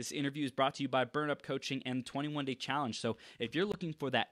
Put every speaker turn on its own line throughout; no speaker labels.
This interview is brought to you by Burn Up Coaching and the 21-Day Challenge. So if you're looking for that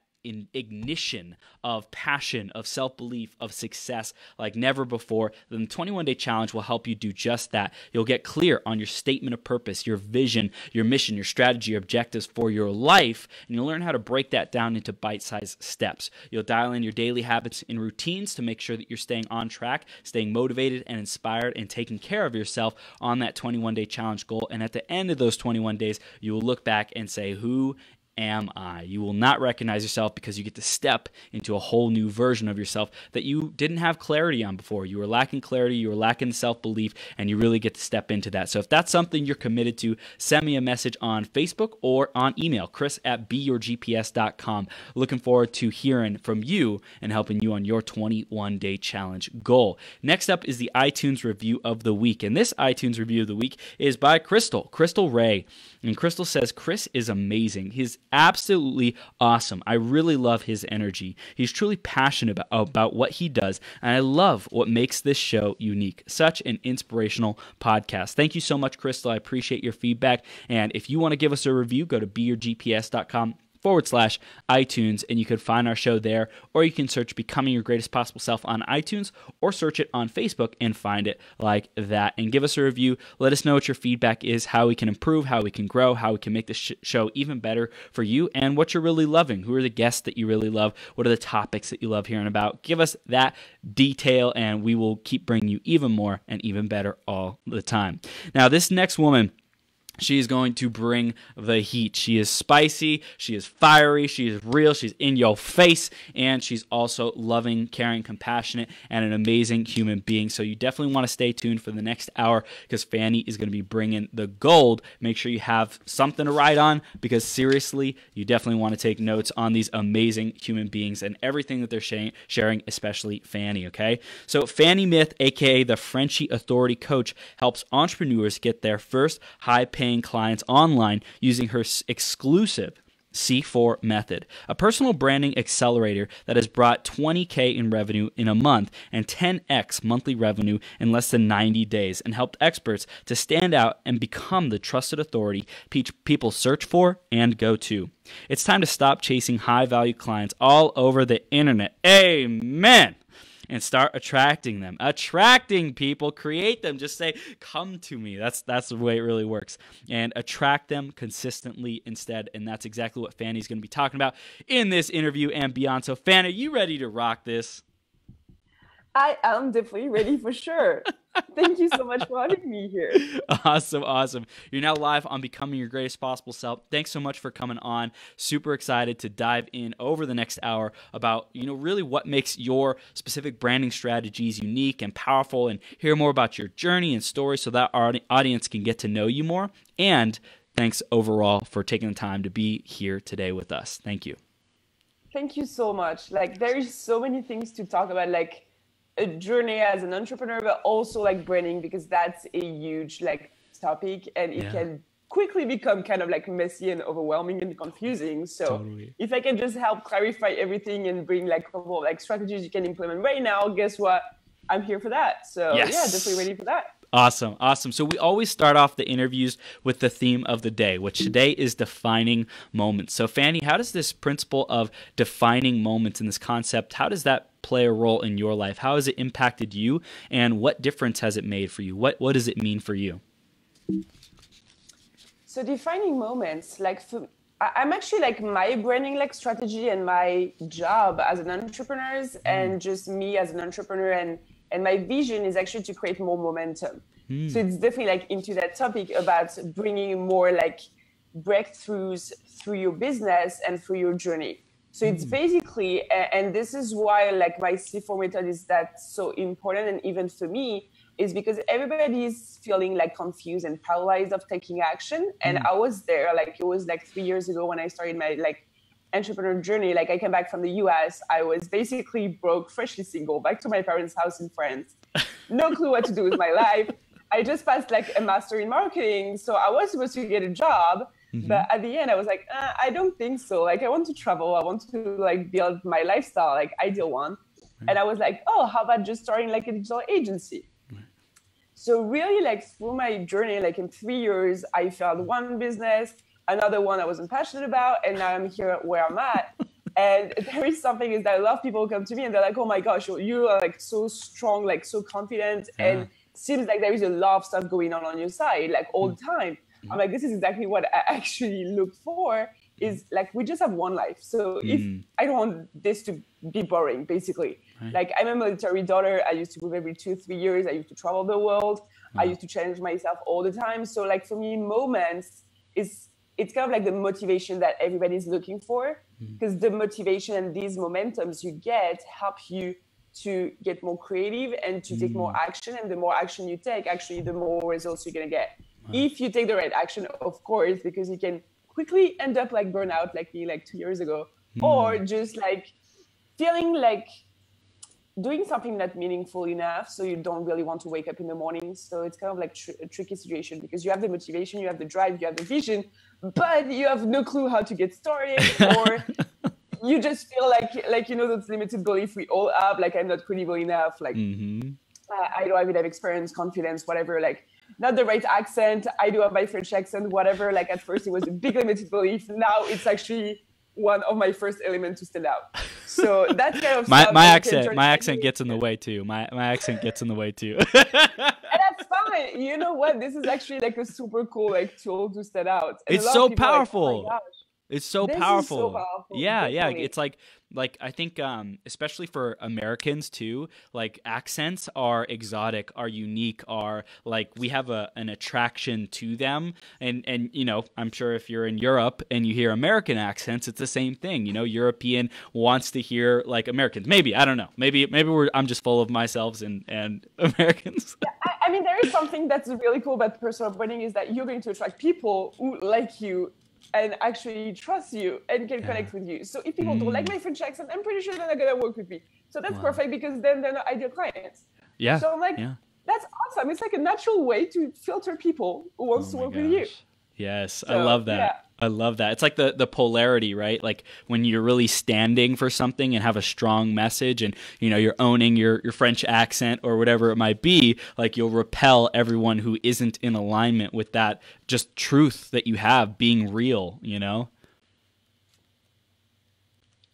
ignition of passion, of self-belief, of success like never before, then the 21-Day Challenge will help you do just that. You'll get clear on your statement of purpose, your vision, your mission, your strategy, your objectives for your life, and you'll learn how to break that down into bite-sized steps. You'll dial in your daily habits and routines to make sure that you're staying on track, staying motivated and inspired, and taking care of yourself on that 21-Day Challenge goal. And at the end of those 21 days, you will look back and say, who am I? You will not recognize yourself because you get to step into a whole new version of yourself that you didn't have clarity on before. You were lacking clarity, you were lacking self-belief, and you really get to step into that. So if that's something you're committed to, send me a message on Facebook or on email, chris@beyourgps.com. Looking forward to hearing from you and helping you on your 21-day challenge goal. Next up is the iTunes review of the week. And this iTunes review of the week is by Crystal Ray. And Crystal says, Chris is amazing. He's absolutely awesome. I really love his energy. He's truly passionate about what he does, and I love what makes this show unique. Such an inspirational podcast. Thank you so much, Crystal. I appreciate your feedback. And if you want to give us a review, go to beyourgps.com/iTunes, and you can find our show there, or you can search Becoming Your Greatest Possible Self on iTunes, or search it on Facebook and find it like that. And give us a review. Let us know what your feedback is, how we can improve, how we can grow, how we can make this show even better for you, and what you're really loving. Who are the guests that you really love? What are the topics that you love hearing about? Give us that detail, and we will keep bringing you even more and even better all the time. Now, this next woman, she is going to bring the heat. She is spicy, she is fiery, she is real, she's in your face, and she's also loving, caring, compassionate, and an amazing human being. So you definitely want to stay tuned for the next hour because Fanny is going to be bringing the gold. Make sure you have something to write on because seriously, you definitely want to take notes on these amazing human beings and everything that they're sharing, especially Fanny, okay? So Fanny Myth, aka the Frenchie Authority coach, helps entrepreneurs get their first high-paying clients online using her exclusive C4 method, a personal branding accelerator that has brought $20K in revenue in a month and 10x monthly revenue in less than 90 days, and helped experts to stand out and become the trusted authority people search for and go to. It's time to stop chasing high-value clients all over the internet. Amen. And start attracting them. Attracting people, create them. Just say, come to me. That's the way it really works. And attract them consistently instead. And that's exactly what Fanny's going to be talking about in this interview and beyond. So Fanny, you ready to rock this?
I am definitely ready for sure. Thank you so much for having me here.
Awesome. You're now live on Becoming Your Greatest Possible Self. Thanks so much for coming on. Super excited to dive in over the next hour about, really what makes your specific branding strategies unique and powerful, and hear more about your journey and story so that our audience can get to know you more. And thanks overall for taking the time to be here today with us. Thank you.
Thank you so much. There is so many things to talk about, a journey as an entrepreneur, but also branding, because that's a huge topic, and it can quickly become kind of messy and overwhelming and confusing. So totally. If I can just help clarify everything and bring a couple of strategies you can implement right now, guess what? I'm here for that. So yes. Yeah, definitely ready for that.
Awesome. So we always start off the interviews with the theme of the day, which today is defining moments. So Fanny, how does this principle of defining moments and this concept, how does that play a role in your life? How has it impacted you, and what difference has it made for you? What does it mean for you?
So defining moments, I'm actually my branding strategy and my job as an entrepreneur and just me as an entrepreneur and my vision is actually to create more momentum. So it's definitely into that topic about bringing more breakthroughs through your business and through your journey. So it's basically, and this is why my C4 method is that so important, and even for me, is because everybody is feeling confused and paralyzed of taking action. And I was there, it was 3 years ago when I started my entrepreneur journey. I came back from the US. I was basically broke, freshly single, back to my parents' house in France. No clue what to do with my life. I just passed a master in marketing. So I was supposed to get a job. But at the end, I was I don't think so. I want to travel. I want to build my lifestyle, ideal one. And I was oh, how about just starting a digital agency? So really like through my journey, like in 3 years, I failed one business, another one I wasn't passionate about, and now I'm here where I'm at. And there is something is that a lot of people come to me and they're like, oh my gosh, you are like so strong, like so confident. And seems like there is a lot of stuff going on your side, like all the time. I'm like, this is exactly what I actually look for, is like, we just have one life. So if I don't want this to be boring, basically. Like I'm a military daughter. I used to move every 2-3 years. I used to travel the world. I used to challenge myself all the time. So like for me, moments it's kind of like the motivation that everybody's looking for, because the motivation and these momentums you get help you to get more creative and to take more action. And the more action you take, actually, the more results you're going to get. If you take the right action, of course, because you can quickly end up like burnout, like me, like 2 years ago, or just like feeling like doing something not meaningful enough, so you don't really want to wake up in the morning. So it's kind of like a tricky situation, because you have the motivation, you have the drive, you have the vision, but you have no clue how to get started, or you just feel like you know, those limited belief we all have, like I'm not credible enough, like I don't have enough experience, confidence, whatever, like not the right accent, I do have my French accent, whatever. Like at first it was a big limited belief, now it's actually one of my first elements to stand out. So that's kind of
my accent gets in the way too. My accent gets in the way too.
And that's fine. You know what? This is actually like a super cool like tool to stand out. And
it's so powerful.
Like, oh my gosh.
It's so
This
powerful.
is so powerful.
Yeah,
Definitely.
yeah. It's like I think especially for Americans too, like accents are exotic, are unique, are like we have an attraction to them. And you know, I'm sure if you're in Europe and you hear American accents, it's the same thing. You know, European wants to hear like Americans. Maybe, I don't know. Maybe I'm just full of myself and Americans.
Yeah, I mean, there is something that's really cool about personal branding, is that you're going to attract people who like you and actually trust you and can connect with you. So if people don't like my French accent, I'm pretty sure they're not going to work with me. So that's perfect, because then they're not ideal clients.
Yeah.
So I'm like, that's awesome. It's like a natural way to filter people who wants to work with you.
Yes,
So,
I love that.
yeah.
I love that. It's like the polarity, right? Like when you're really standing for something and have a strong message, and you know you're owning your French accent or whatever it might be, like you'll repel everyone who isn't in alignment with that just truth that you have, being real, you know?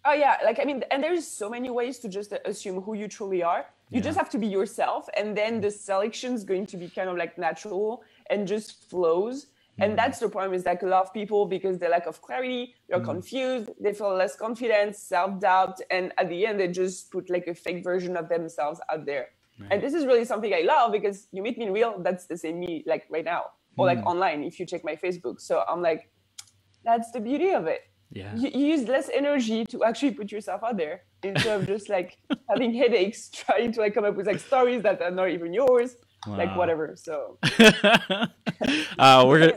Oh yeah, like I mean, and there's so many ways to just assume who you truly are. You just have to be yourself, and then the selection is going to be kind of like natural and just flows. And that's the problem, is like a lot of people, because they lack of clarity, they're confused, they feel less confidence, self-doubt, and at the end they just put like a fake version of themselves out there. And this is really something I love, because you meet me in real, that's the same me like right now, or like online if you check my Facebook. So I'm like, that's the beauty of it.
Yeah.
You use less energy to actually put yourself out there, instead of just like having headaches trying to like come up with like stories that are not even yours. Like whatever. So
we're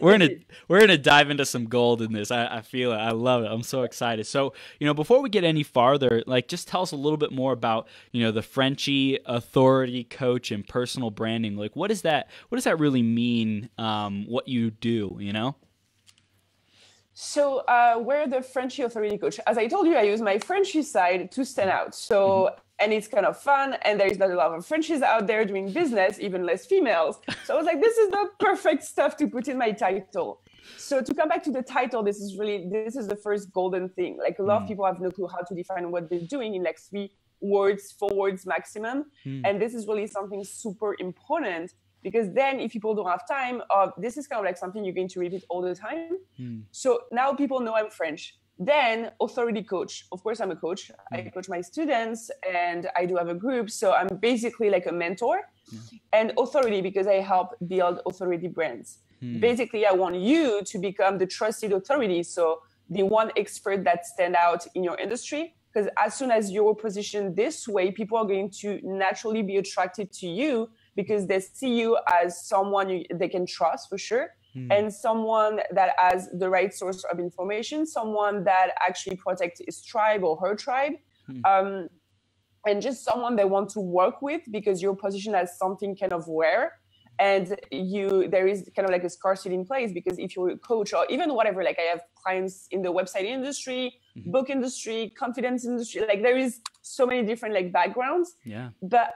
gonna dive into some gold in this. I feel it. I love it. I'm so excited. So, you know, before we get any farther, like just tell us a little bit more about, you know, the Frenchie Authority coach and personal branding. Like what does that really mean? What you do, you know?
So we're the Frenchie Authority coach. As I told you, I use my Frenchie side to stand out. So and it's kind of fun, and there is not a lot of Frenchies out there doing business, even less females. So I was like, this is the perfect stuff to put in my title. So to come back to the title, this is the first golden thing. Like a lot of people have no clue how to define what they're doing in like 3 words, 4 words maximum. And this is really something super important, because then if people don't have time, this is kind of like something you're going to repeat all the time. So now people know I'm French. Then authority coach. Of course, I'm a coach. I coach my students, and I do have a group. So I'm basically like a mentor. And authority, because I help build authority brands. Basically, I want you to become the trusted authority. So the one expert that stand out in your industry. Because as soon as you're positioned this way, people are going to naturally be attracted to you, because they see you as someone they can trust for sure. And someone that has the right source of information, someone that actually protects his tribe or her tribe, and just someone they want to work with, because you're positioned as something kind of rare, and there is kind of like a scarcity in place, because if you're a coach or even whatever, like I have clients in the website industry, book industry, confidence industry, like there is so many different like backgrounds.
Yeah.
But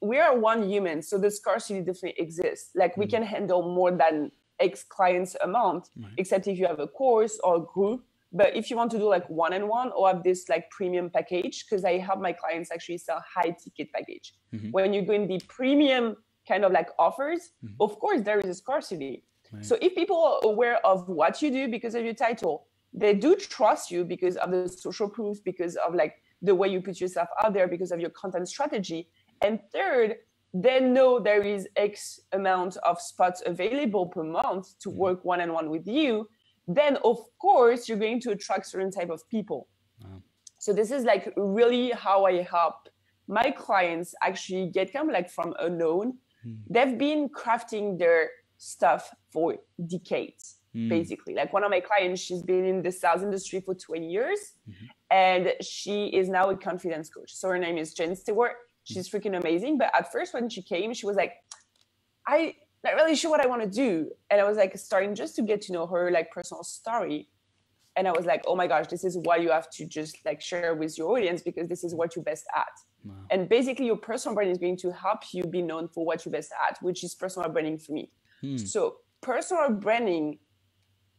we are one human, so the scarcity definitely exists. Like we can handle more than X clients amount, except if you have a course or a group. But if you want to do like one-on-one or have this like premium package, because I help my clients actually sell high ticket package. When you go in the premium kind of like offers, of course there is a scarcity. So if people are aware of what you do because of your title, they do trust you because of the social proof, because of like the way you put yourself out there, because of your content strategy. And third, they know there is X amount of spots available per month to work one-on-one with you. Then of course you're going to attract certain type of people. So this is like really how I help my clients actually get kind of like from unknown. They've been crafting their stuff for decades, basically. Like one of my clients, she's been in the sales industry for 20 years and she is now a confidence coach. So her name is Jen Stewart. She's freaking amazing. But at first when she came, she was like, I'm not really sure what I want to do. And I was like starting just to get to know her like personal story. And I was like, oh my gosh, this is why you have to just like share with your audience, because this is what you're best at. And basically your personal brand is going to help you be known for what you're best at, which is personal branding for me. So personal branding,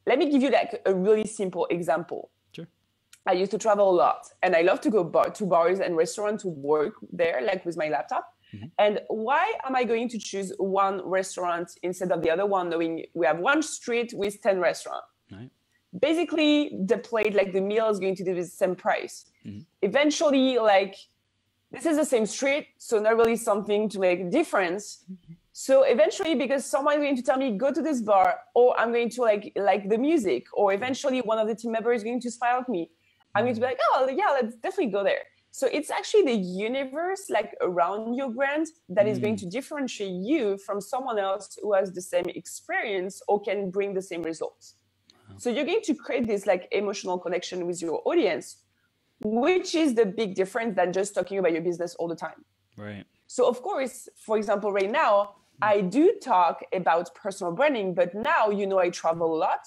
let me give you like a really simple example.
Sure.
I used to travel a lot and I love to go to bars and restaurants to work there, like with my laptop. And why am I going to choose one restaurant instead of the other one, knowing we have one street with 10 restaurants? Basically, the plate, like the meal is going to be the same price. Eventually, like this is the same street, so not really something to make a difference. So eventually, because someone is going to tell me, go to this bar, or I'm going to like the music, or eventually one of the team members is going to smile at me, I'm going to be like, oh yeah, let's definitely go there. So it's actually the universe like around your brand that is going to differentiate you from someone else who has the same experience or can bring the same results. So you're going to create this like emotional connection with your audience, which is the big difference than just talking about your business all the time.
Right.
So of course, for example, right now, I do talk about personal branding, but now, I travel a lot.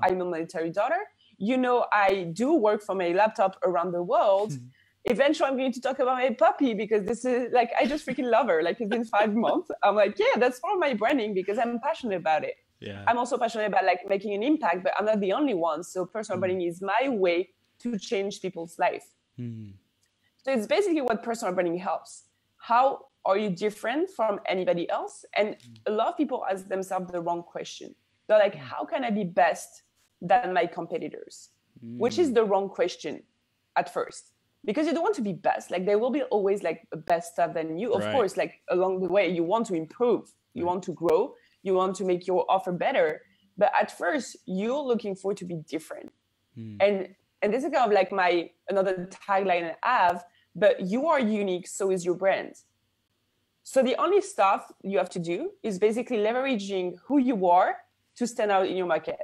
I'm a military daughter. I do work from a laptop around the world. Eventually, I'm going to talk about my puppy because this is like, I just freaking love her. Like it's been 5 months. I'm like, yeah, that's part of my branding because I'm passionate about it.
Yeah.
I'm also passionate about like making an impact, but I'm not the only one. So personal branding is my way to change people's life. So it's basically what personal branding helps. How are you different from anybody else? And a lot of people ask themselves the wrong question. They're like, how can I be best than my competitors? Which is the wrong question at first. Because you don't want to be best. Like there will be always like a best stuff than you. Of course, like along the way, you want to improve. You want to grow. You want to make your offer better. But at first, you're looking for to be different. And this is kind of like another tagline I have, but you are unique, so is your brand. So the only stuff you have to do is basically leveraging who you are to stand out in your market.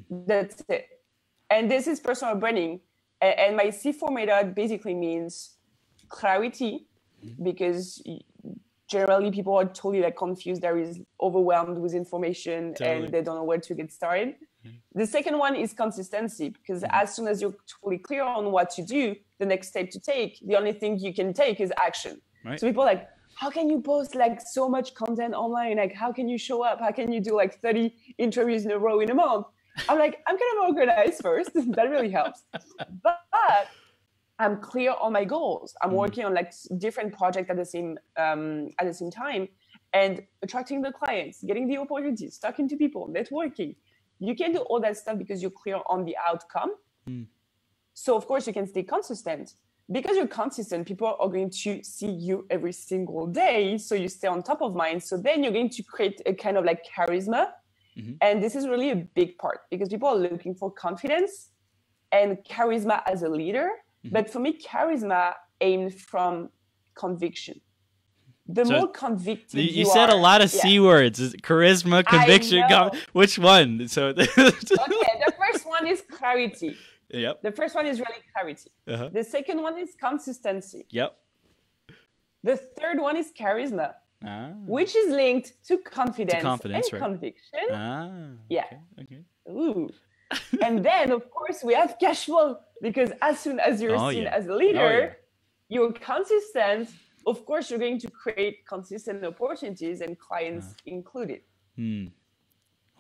That's it. And this is personal branding. And my C4 method basically means clarity, because generally people are totally like confused. There is overwhelmed with information and they don't know where to get started. The second one is consistency, because as soon as you're totally clear on what you do, the next step to take, the only thing you can take is action. So people are like, how can you post like so much content online? Like, how can you show up? How can you do like 30 interviews in a row in a month? I'm like, I'm kind of organized first. That really helps. But I'm clear on my goals. I'm working on like different projects at the same time, and attracting the clients, getting the opportunities, talking to people, networking. You can do all that stuff because you're clear on the outcome. So of course you can stay consistent. Because you're consistent, people are going to see you every single day. So you stay on top of mind. So then you're going to create a kind of like charisma. And this is really a big part, because people are looking for confidence and charisma as a leader. But for me, charisma aimed from conviction. The more convicted
you said a lot of C words: charisma, conviction. Which one? So okay,
the first one is clarity.
Yep.
The first one is really clarity. The second one is consistency.
Yep.
The third one is charisma, which is linked to confidence and conviction. Yeah.
Okay.
Ooh. And then, of course, we have cash flow, because as soon as you're seen as a leader, you're consistent, of course, you're going to create consistent opportunities and clients included.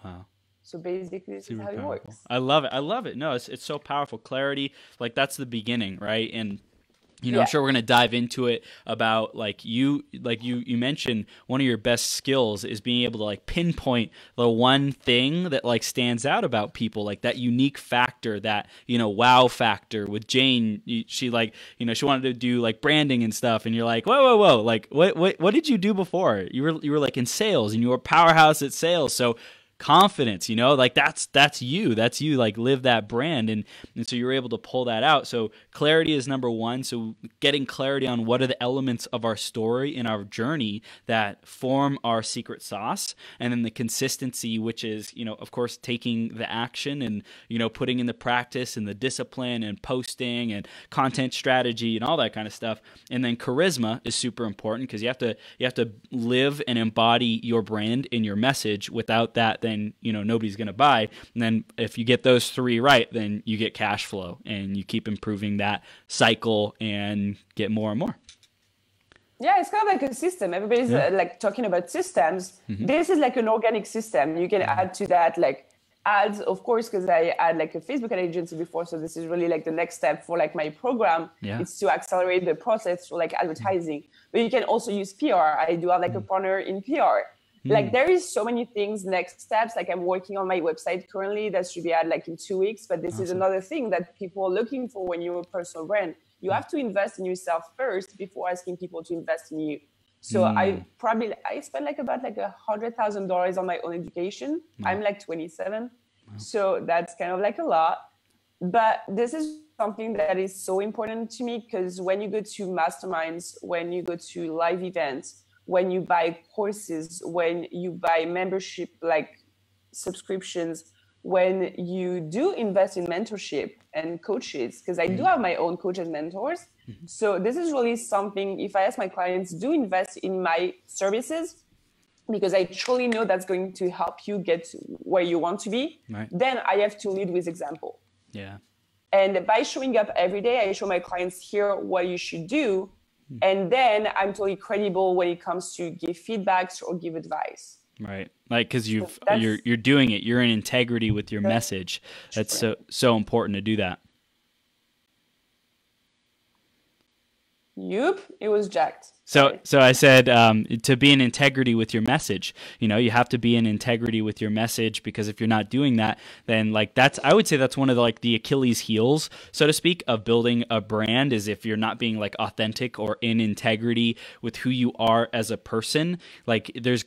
Wow.
So basically, this is how it works.
I love it. I love it. No, it's so powerful. Clarity, like that's the beginning, right? And you know, I'm sure we're going to dive into it about you mentioned one of your best skills is being able to like pinpoint the one thing that like stands out about people, like that unique factor, that, you know, wow factor. With Jane, she like, you know, she wanted to do like branding and stuff, and you're like, whoa, like what did you do before? You were like in sales, and you were a powerhouse at sales. So confidence, you know, like that's you like live that brand, and so you're able to pull that out. So clarity is number one. So getting clarity on what are the elements of our story in our journey that form our secret sauce, and then the consistency, which is, you know, of course, taking the action and, you know, putting in the practice and the discipline and posting and content strategy and all that kind of stuff. And then charisma is super important, because you have to live and embody your brand and your message. Without that, then, you know, nobody's going to buy. And then if you get those three right, then you get cash flow, and you keep improving that cycle and get more and more.
Yeah, it's kind of like a system. Everybody's like talking about systems. This is like an organic system. You can add to that like ads, of course, because I had like a Facebook ad agency before. So this is really like the next step for like my program. It's to accelerate the process for like advertising. But you can also use PR. I do have like a partner in PR. Like there is so many things, next steps. Like I'm working on my website currently that should be out like in 2 weeks. But this is another thing that people are looking for when you're a personal brand. You have to invest in yourself first before asking people to invest in you. So I spent like about like $100,000 on my own education. I'm like 27. So that's kind of like a lot. But this is something that is so important to me, because when you go to masterminds, when you go to live events, when you buy courses, when you buy membership, like subscriptions, when you do invest in mentorship and coaches, because I do have my own coaches and mentors. So this is really something, if I ask my clients, do invest in my services, because I truly know that's going to help you get where you want to be. Then I have to lead with example. And by showing up every day, I show my clients here what you should do. And then I'm totally credible when it comes to give feedbacks or give advice.
Right. Like, because you're doing it. You're in integrity with your message. That's so important to do that.
Yup, it was jacked.
So I said to be in integrity with your message. You know, you have to be in integrity with your message, because if you're not doing that, then like I would say that's one of the Achilles heels, so to speak, of building a brand, is if you're not being like authentic or in integrity with who you are as a person. Like there's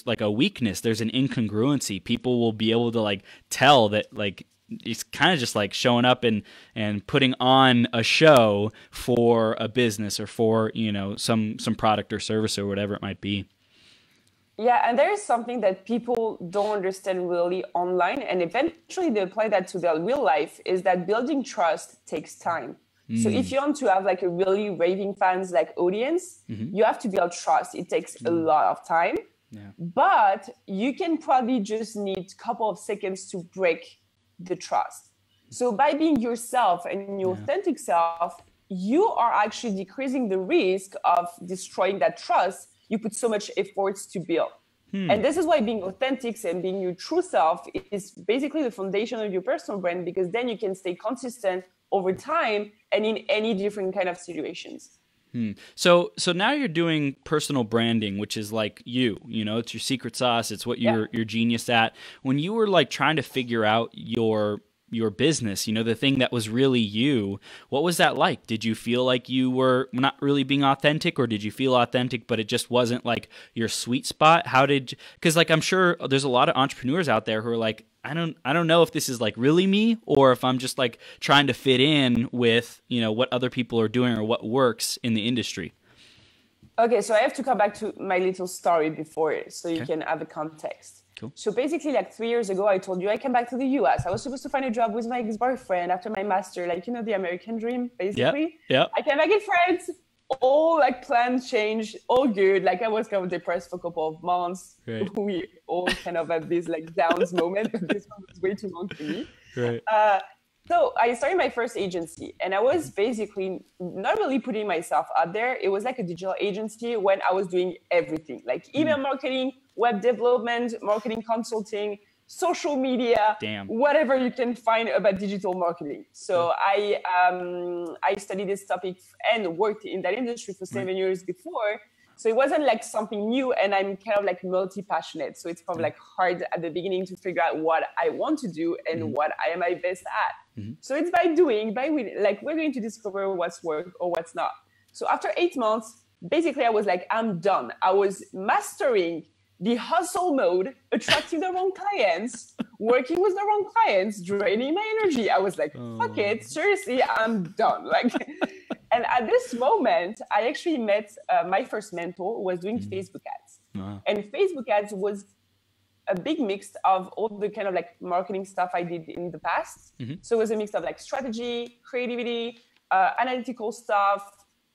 like a weakness, there's an incongruency. People will be able to like tell that like it's kind of just like showing up and putting on a show for a business or for, you know, some product or service or whatever it might be.
Yeah, and there is something that people don't understand really online, and eventually they apply that to their real life, is that building trust takes time. So if you want to have like a really raving fans like audience, you have to build trust. It takes a lot of time, but you can probably just need a couple of seconds to break the trust. So by being yourself and your authentic self, you are actually decreasing the risk of destroying that trust you put so much efforts to build. And this is why being authentic and being your true self is basically the foundation of your personal brand, because then you can stay consistent over time and in any different kind of situations.
So now you're doing personal branding, which is like you know, it's your secret sauce. It's what you're genius at. When you were like trying to figure out your business, you know, the thing that was really you, what was that like? Did you feel like you were not really being authentic, or did you feel authentic, but it just wasn't like your sweet spot? Because like, I'm sure there's a lot of entrepreneurs out there who are like, I don't know if this is like really me, or if I'm just like trying to fit in with, you know, what other people are doing or what works in the industry.
Okay, so I have to come back to my little story before, so you can have a context.
Cool.
So basically, like 3 years ago, I told you I came back to the US. I was supposed to find a job with my ex-boyfriend after my master, like, you know, the American dream, basically.
Yeah.
I came back in France. All like plans changed, all good. Like I was kind of depressed for a couple of months. We all kind of had this like downs moment, but this one was way too long for me. So I started my first agency, and I was basically not really putting myself out there. It was like a digital agency when I was doing everything, like email marketing, web development, marketing consulting, social media, whatever you can find about digital marketing. So I studied this topic and worked in that industry for 7 years before. So it wasn't like something new, and I'm kind of like multi-passionate. So it's probably like hard at the beginning to figure out what I want to do and what I am my best at. So it's by doing, like we're going to discover what's work or what's not. So after 8 months, basically I was like, I'm done. I was mastering the hustle mode, attracting the wrong clients, working with the wrong clients, draining my energy. I was like, fuck it, seriously, I'm done. Like, and at this moment, I actually met my first mentor who was doing Facebook ads. Wow. And Facebook ads was a big mix of all the kind of like marketing stuff I did in the past. So it was a mix of like strategy, creativity, analytical stuff.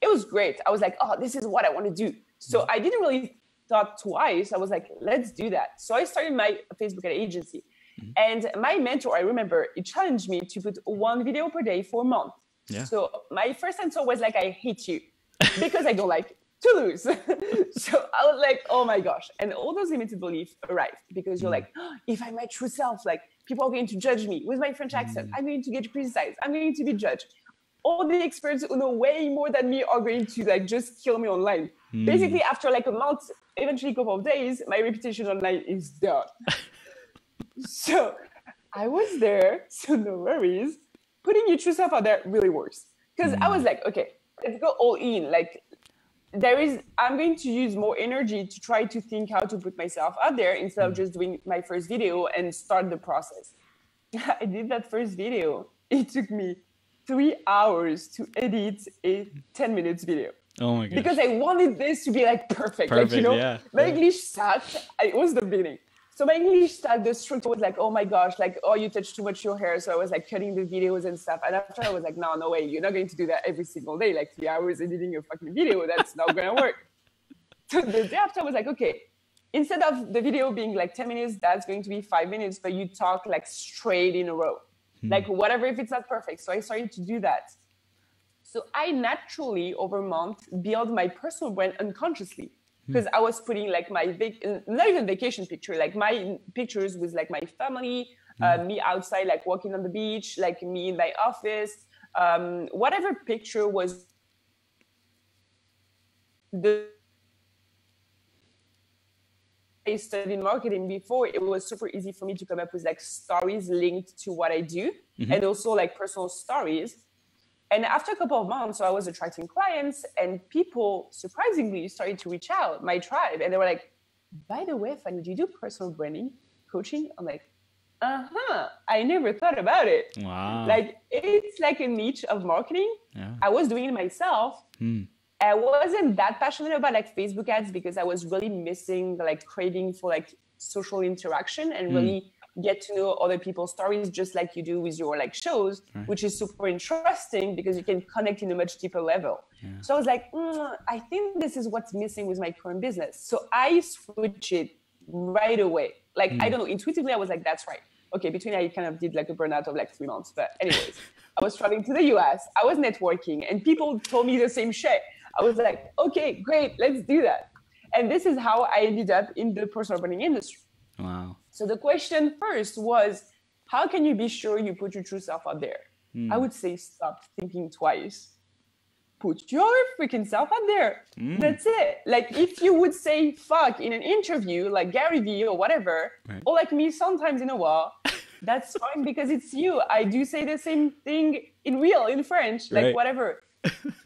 It was great. I was like, oh, this is what I want to do. So I didn't really thought twice. I was like, let's do that. So I started my Facebook ad agency. And my mentor, I remember, he challenged me to put 1 video per day for a month. Yeah. So my first answer was like, I hate you because I don't like to lose. So I was like, oh my gosh. And all those limited beliefs arrived because you're like, oh, if I'm my true self, like people are going to judge me with my French accent. I'm going to get criticized. I'm going to be judged. All the experts who know way more than me are going to like just kill me online. Basically, after like a month, eventually a couple of days, my reputation online is done. So I was there, so no worries. Putting your true self out there really works. Because I was like, okay, let's go all in. Like I'm going to use more energy to try to think how to put myself out there instead of just doing my first video and start the process. I did that first video. It took me 3 hours to edit a 10 minutes video.
Oh my gosh.
Because I wanted this to be like perfect. Like, you know, my English sucked. It was the beginning. So my English sucked. The structure was like, oh my gosh, like, oh, you touched too much your hair. So I was like cutting the videos and stuff. And after I was like, no way. You're not going to do that every single day. Like 3 hours editing a fucking video. That's not going to work. So the day after I was like, okay, instead of the video being like 10 minutes, that's going to be 5 minutes, but you talk like straight in a row. Like whatever, if it's not perfect. So I started to do that. So I naturally over months build my personal brand unconsciously because I was putting like my not even vacation picture, like my pictures with like my family, me outside, like walking on the beach, like me in my office, whatever picture was I studied marketing before, it was super easy for me to come up with like stories linked to what I do and also like personal stories. And after a couple of months, so I was attracting clients and people surprisingly started to reach out, my tribe. And they were like, by the way, Fanny, do you do personal branding coaching? I'm like, I never thought about it.
Wow.
Like it's like a niche of marketing. Yeah. I was doing it myself. I wasn't that passionate about like Facebook ads because I was really missing the like craving for like social interaction and really get to know other people's stories just like you do with your like shows, which is super interesting because you can connect in a much deeper level. Yeah. So I was like, I think this is what's missing with my current business. So I switched it right away. Like, I don't know, intuitively, I was like, that's right. Okay, between I kind of did like a burnout of like 3 months. But anyways, I was traveling to the US, I was networking and people told me the same shit. I was like, okay, great, let's do that. And this is how I ended up in the personal branding industry.
Wow.
So the question first was, how can you be sure you put your true self out there? I would say stop thinking twice. Put your freaking self out there. That's it. Like if you would say fuck in an interview, like Gary Vee or whatever, or like me sometimes in a while, that's fine because it's you. I do say the same thing in French, like whatever.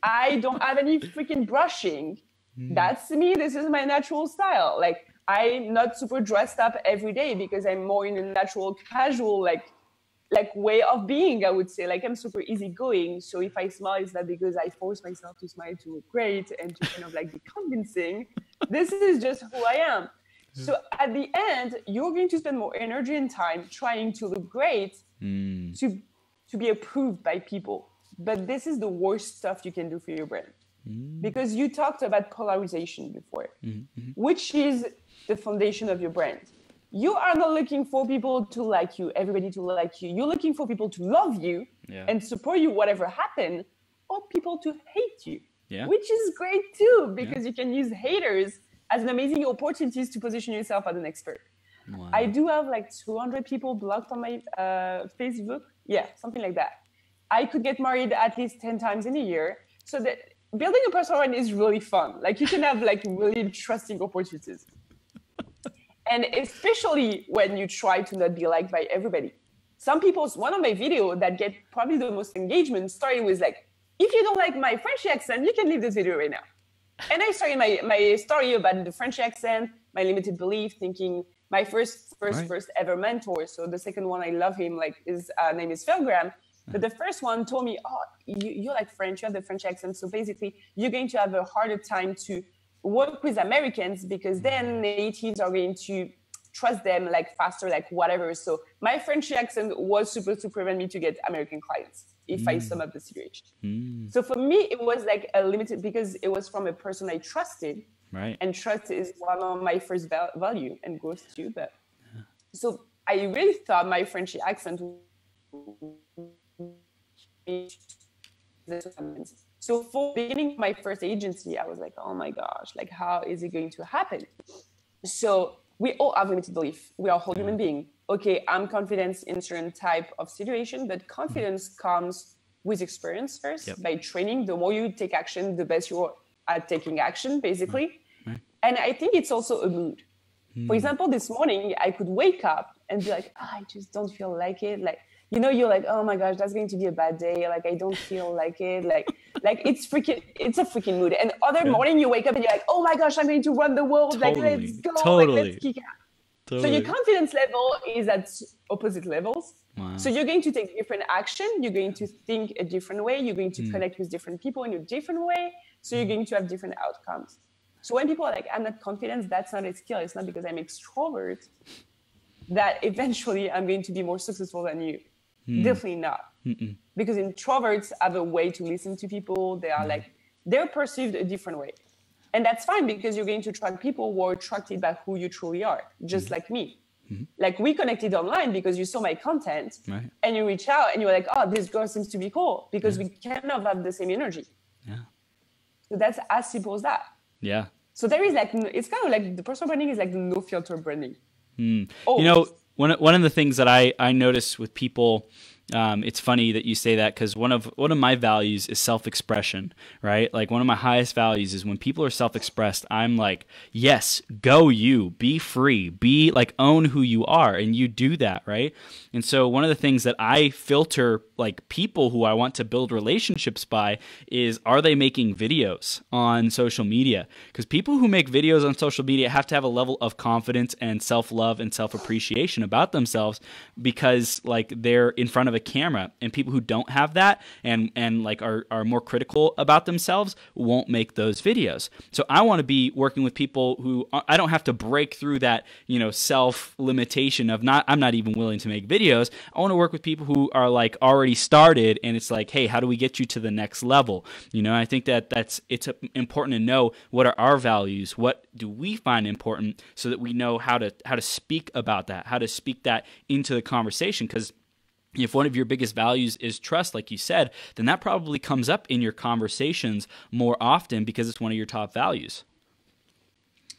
I don't have any freaking brushing. That's me. This is my natural style. Like I'm not super dressed up every day because I'm more in a natural, casual, like way of being, I would say. Like I'm super easygoing. So if I smile, it's not because I force myself to smile to look great and to kind of like be convincing. This is just who I am. So at the end, you're going to spend more energy and time trying to look great to be approved by people. But this is the worst stuff you can do for your brand. Because you talked about polarization before, which is the foundation of your brand. you are not looking for people to like you, everybody to like you. You're looking for people to love you and support you, whatever happened, or people to hate you, which is great too, because you can use haters as an amazing opportunities to position yourself as an expert. Wow. I do have like 200 people blocked on my Facebook. Yeah, something like that. I could get married at least 10 times in a year. So that building a personal brand is really fun. Like you can have like really interesting opportunities. And especially when you try to not be liked by everybody. Some people, one of my videos that get probably the most engagement started with like, if you don't like my French accent, you can leave this video right now. And I started my story about the French accent, my limited belief, thinking my first ever mentor. So the second one, I love him, like his name is Phil Graham. But the first one told me, oh, you're like French, you have the French accent. So basically, you're going to have a harder time to work with Americans because then natives are going to trust them like faster, like whatever. So my French accent was supposed to prevent me to get American clients if I sum up the situation. So for me, it was like a limited, because it was from a person I trusted. Right. And trust is one of my first value, and growth too. But so I really thought my French accent. So for beginning my first agency, I was like, oh my gosh, like how is it going to happen? So we all have limited belief. We are whole human being. Okay, I'm confident in certain type of situation, but confidence comes with experience first. By training. The more you take action, the best you are at taking action, basically. And I think it's also a mood. For example, this morning I could wake up and be like, oh, I just don't feel like it. Like, you know, you're like, oh my gosh, that's going to be a bad day. Like, I don't feel like it. Like it's a freaking mood. And other morning you wake up and you're like, oh my gosh, I'm going to run the world. Like, let's go. Like, let's kick out. So your confidence level is at opposite levels. Wow. So you're going to take different action. You're going to think a different way. You're going to connect with different people in a different way. So you're going to have different outcomes. So when people are like, I'm not confident, that's not a skill. It's not because I'm extrovert that eventually I'm going to be more successful than you. Definitely not. Because introverts have a way to listen to people. They are like, they're perceived a different way. And that's fine, because you're going to attract people who are attracted by who you truly are, just like me. Like we connected online because you saw my content and you reach out and you're like, oh, this girl seems to be cool, because we kind of have the same energy. So that's as simple as that. Yeah. So there is like, it's kind of like the personal branding is like the no filter branding. You
know, one of the things that I notice with people, it's funny that you say that, because one of my values is self-expression, right? Like one of my highest values is when people are self-expressed, I'm like, yes, go you, be free, be like, own who you are, and you do that, right? And so one of the things that I filter like people who I want to build relationships by is, are they making videos on social media? Because people who make videos on social media have to have a level of confidence and self-love and self-appreciation about themselves, because like they're in front of a camera, and people who don't have that and like are more critical about themselves won't make those videos. So I want to be working with people who I don't have to break through that, you know, self limitation of I'm not even willing to make videos. I want to work with people who are like already started, and it's like, hey, how do we get you to the next level? You know, I think it's important to know what are our values, what do we find important, so that we know how to speak about that, how to speak that into the conversation. Because if one of your biggest values is trust, like you said, then that probably comes up in your conversations more often, because it's one of your top values.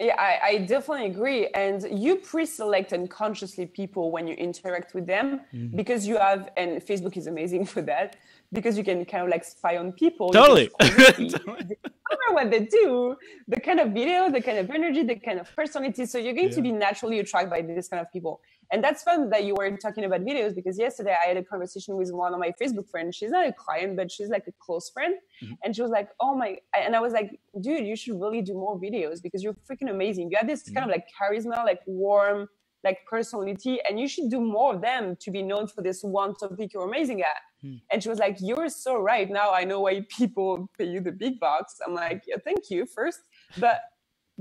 Yeah, I definitely agree. And you pre-select unconsciously people when you interact with them, because you have, and Facebook is amazing for that, because you can kind of like spy on people.
Totally.
Remember what they do, the kind of video, the kind of energy, the kind of personality. So you're going to be naturally attracted by this kind of people. And that's fun that you were talking about videos, because yesterday I had a conversation with one of my Facebook friends. She's not a client, but she's like a close friend. And she was like, and I was like, dude, you should really do more videos, because you're freaking amazing. You have this kind of like charisma, like warm, like personality, and you should do more of them to be known for this one topic you're amazing at. And she was like, you're so right. Now I know why people pay you the big bucks. I'm like, yeah, thank you first. But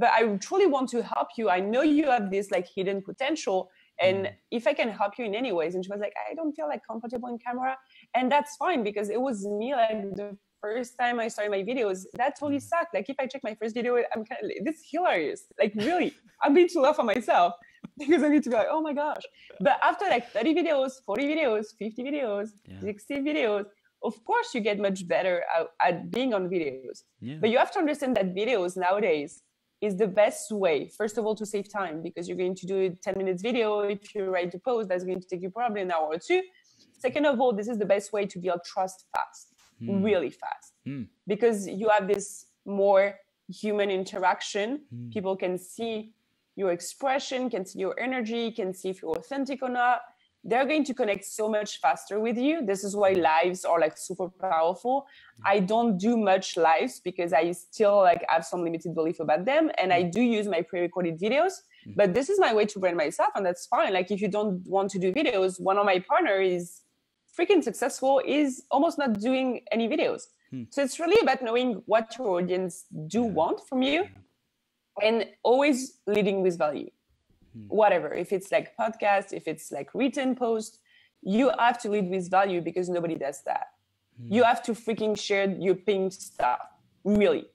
I truly want to help you. I know you have this like hidden potential. And if I can help you in any ways. And she was like, I don't feel like comfortable in camera. And that's fine, because it was me like the first time I started my videos, that totally sucked. Like if I check my first video, I'm kind of, this is hilarious. Like really, I'm being too low for myself. because I need to be like, oh my gosh. But after like 30 videos, 40 videos, 50 videos, 60 videos, of course you get much better at being on videos.
Yeah.
But you have to understand that videos nowadays is the best way, first of all, to save time, because you're going to do a 10 minutes video. If you write a post, that's going to take you probably an hour or two. Second of all, this is the best way to build trust fast, really fast, because you have this more human interaction. People can see your expression, can see your energy, can see if you're authentic or not. They're going to connect so much faster with you. This is why lives are like super powerful. I don't do much lives because I still like have some limited belief about them. And I do use my pre-recorded videos, but this is my way to brand myself, and that's fine. Like if you don't want to do videos, one of my partners is freaking successful, is almost not doing any videos. So it's really about knowing what your audience do want from you and always leading with value. Whatever, if it's like podcast, if it's like written post, you have to lead with value because nobody does that. You have to freaking share your pink stuff, really,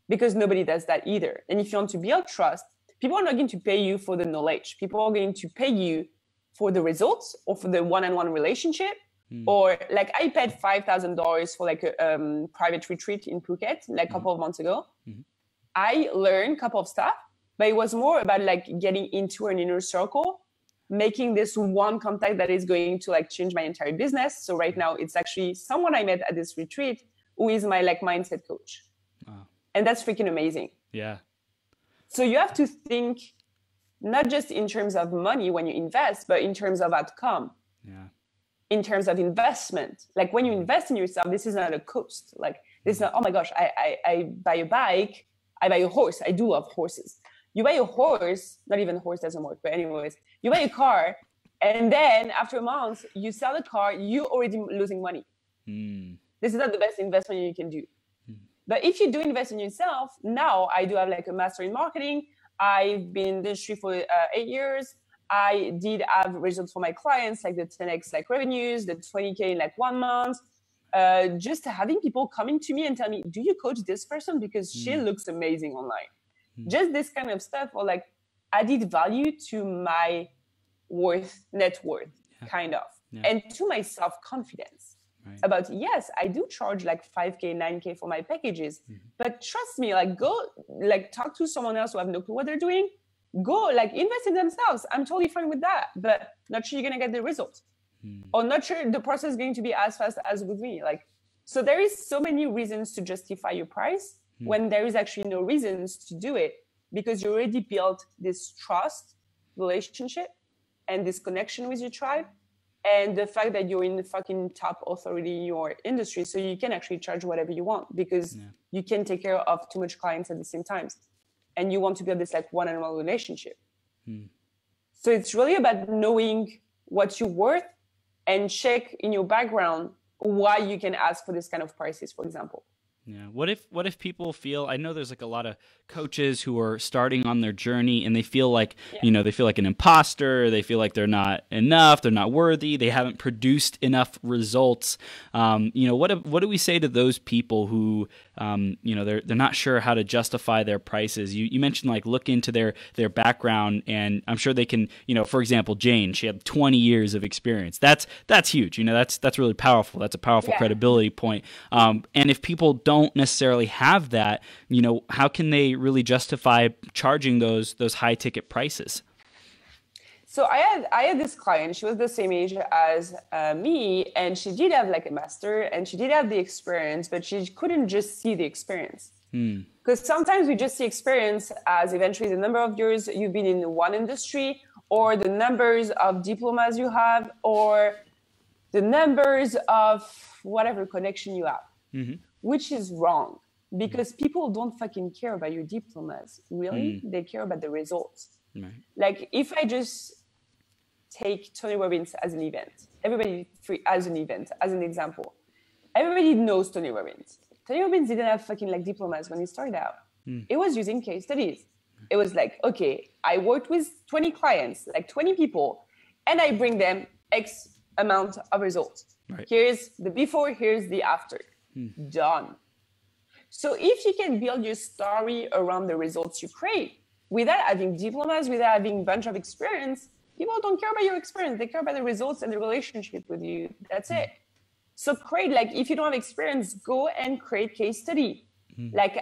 because nobody does that either. And if you want to build trust, people are not going to pay you for the knowledge. People are going to pay you for the results or for the one-on-one relationship. Or like I paid $5,000 for like a private retreat in Phuket like a couple of months ago. I learned a couple of stuff, but it was more about like getting into an inner circle, making this one contact that is going to like change my entire business. So right now it's actually someone I met at this retreat who is my like mindset coach. Wow. And that's freaking amazing.
Yeah.
So you have to think not just in terms of money when you invest, but in terms of outcome.
Yeah.
In terms of investment. Like when you invest in yourself, this is not a cost. Like this is not, oh my gosh, I buy a bike, I buy a horse. I do love horses. You buy a horse, not even a horse doesn't work, but anyways, you buy a car, and then after a month, you sell the car, you're already losing money. This is not the best investment you can do. But if you do invest in yourself, now I do have like a master in marketing. I've been in the industry for 8 years. I did have results for my clients, like the 10x like revenues, the 20K in like 1 month. Just having people coming to me and tell me, do you coach this person? Because she looks amazing online. Just this kind of stuff, or like added value to my net worth, kind of, and to my self-confidence. About, yes, I do charge like 5K, 9K for my packages, but trust me, like go like talk to someone else who have no clue what they're doing. Go like invest in themselves. I'm totally fine with that, but not sure you're gonna get the results, or not sure the process is going to be as fast as with me. Like, so there is so many reasons to justify your price when there is actually no reasons to do it, because you already built this trust relationship and this connection with your tribe, and the fact that you're in the fucking top authority in your industry, so you can actually charge whatever you want because you can take care of too much clients at the same time. And you want to build this like one-on-one relationship. So it's really about knowing what you're worth and check in your background why you can ask for this kind of prices, for example.
Yeah. What if people feel, I know there's like a lot of coaches who are starting on their journey and they feel like, they feel like an imposter. They feel like they're not enough. They're not worthy. They haven't produced enough results. What do we say to those people who, they're not sure how to justify their prices? You mentioned like look into their background, and I'm sure they can, for example, Jane, she had 20 years of experience. That's huge. That's really powerful. That's a powerful credibility point. And if people don't necessarily have that, how can they really justify charging those high ticket prices?
So I had this client. She was the same age as me, and she did have like a master, and she did have the experience, but she couldn't just see the experience. Because sometimes we just see experience as eventually the number of years you've been in one industry, or the numbers of diplomas you have, or the numbers of whatever connection you have, which is wrong, because people don't fucking care about your diplomas. Really? They care about the results. Like if I just take Tony Robbins as an event, as an example, everybody knows Tony Robbins. Tony Robbins didn't have fucking like diplomas when he started out. It was using case studies. It was like, okay, I worked with 20 clients, like 20 people, and I bring them X amount of results. Here's the before, here's the after. Done. So if you can build your story around the results you create, without having diplomas, without having a bunch of experience, people don't care about your experience. They care about the results and the relationship with you. That's it. So create, like, if you don't have experience, go and create case study. Like,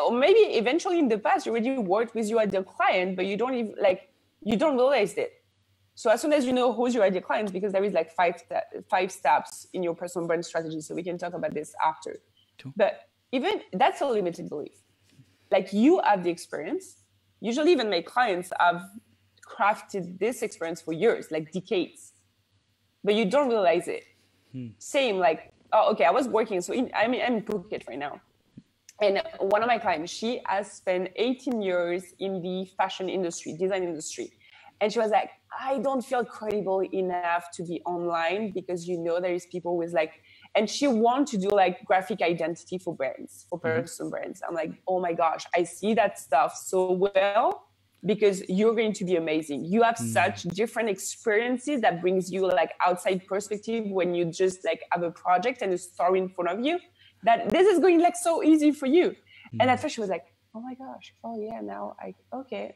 or maybe eventually in the past, you already worked with your ideal client, but you don't even, like, you don't realize it. So as soon as you know who's your ideal clients, because there is like five steps in your personal brand strategy. So we can talk about this after.
Cool.
But even that's a limited belief. Like, you have the experience. Usually even my clients have crafted this experience for years, like decades, but you don't realize it. Same, like, oh, okay, I was working. So I'm in Phuket right now. And one of my clients, she has spent 18 years in the fashion industry, design industry. And she was like, I don't feel credible enough to be online because, you know, there is people with like, and she wants to do like graphic identity for brands, for personal brands. I'm like, oh my gosh, I see that stuff so well because you're going to be amazing. You have such different experiences that brings you like outside perspective when you just like have a project and a story in front of you, that this is going like so easy for you. And at first she was like, oh my gosh, oh yeah, now okay,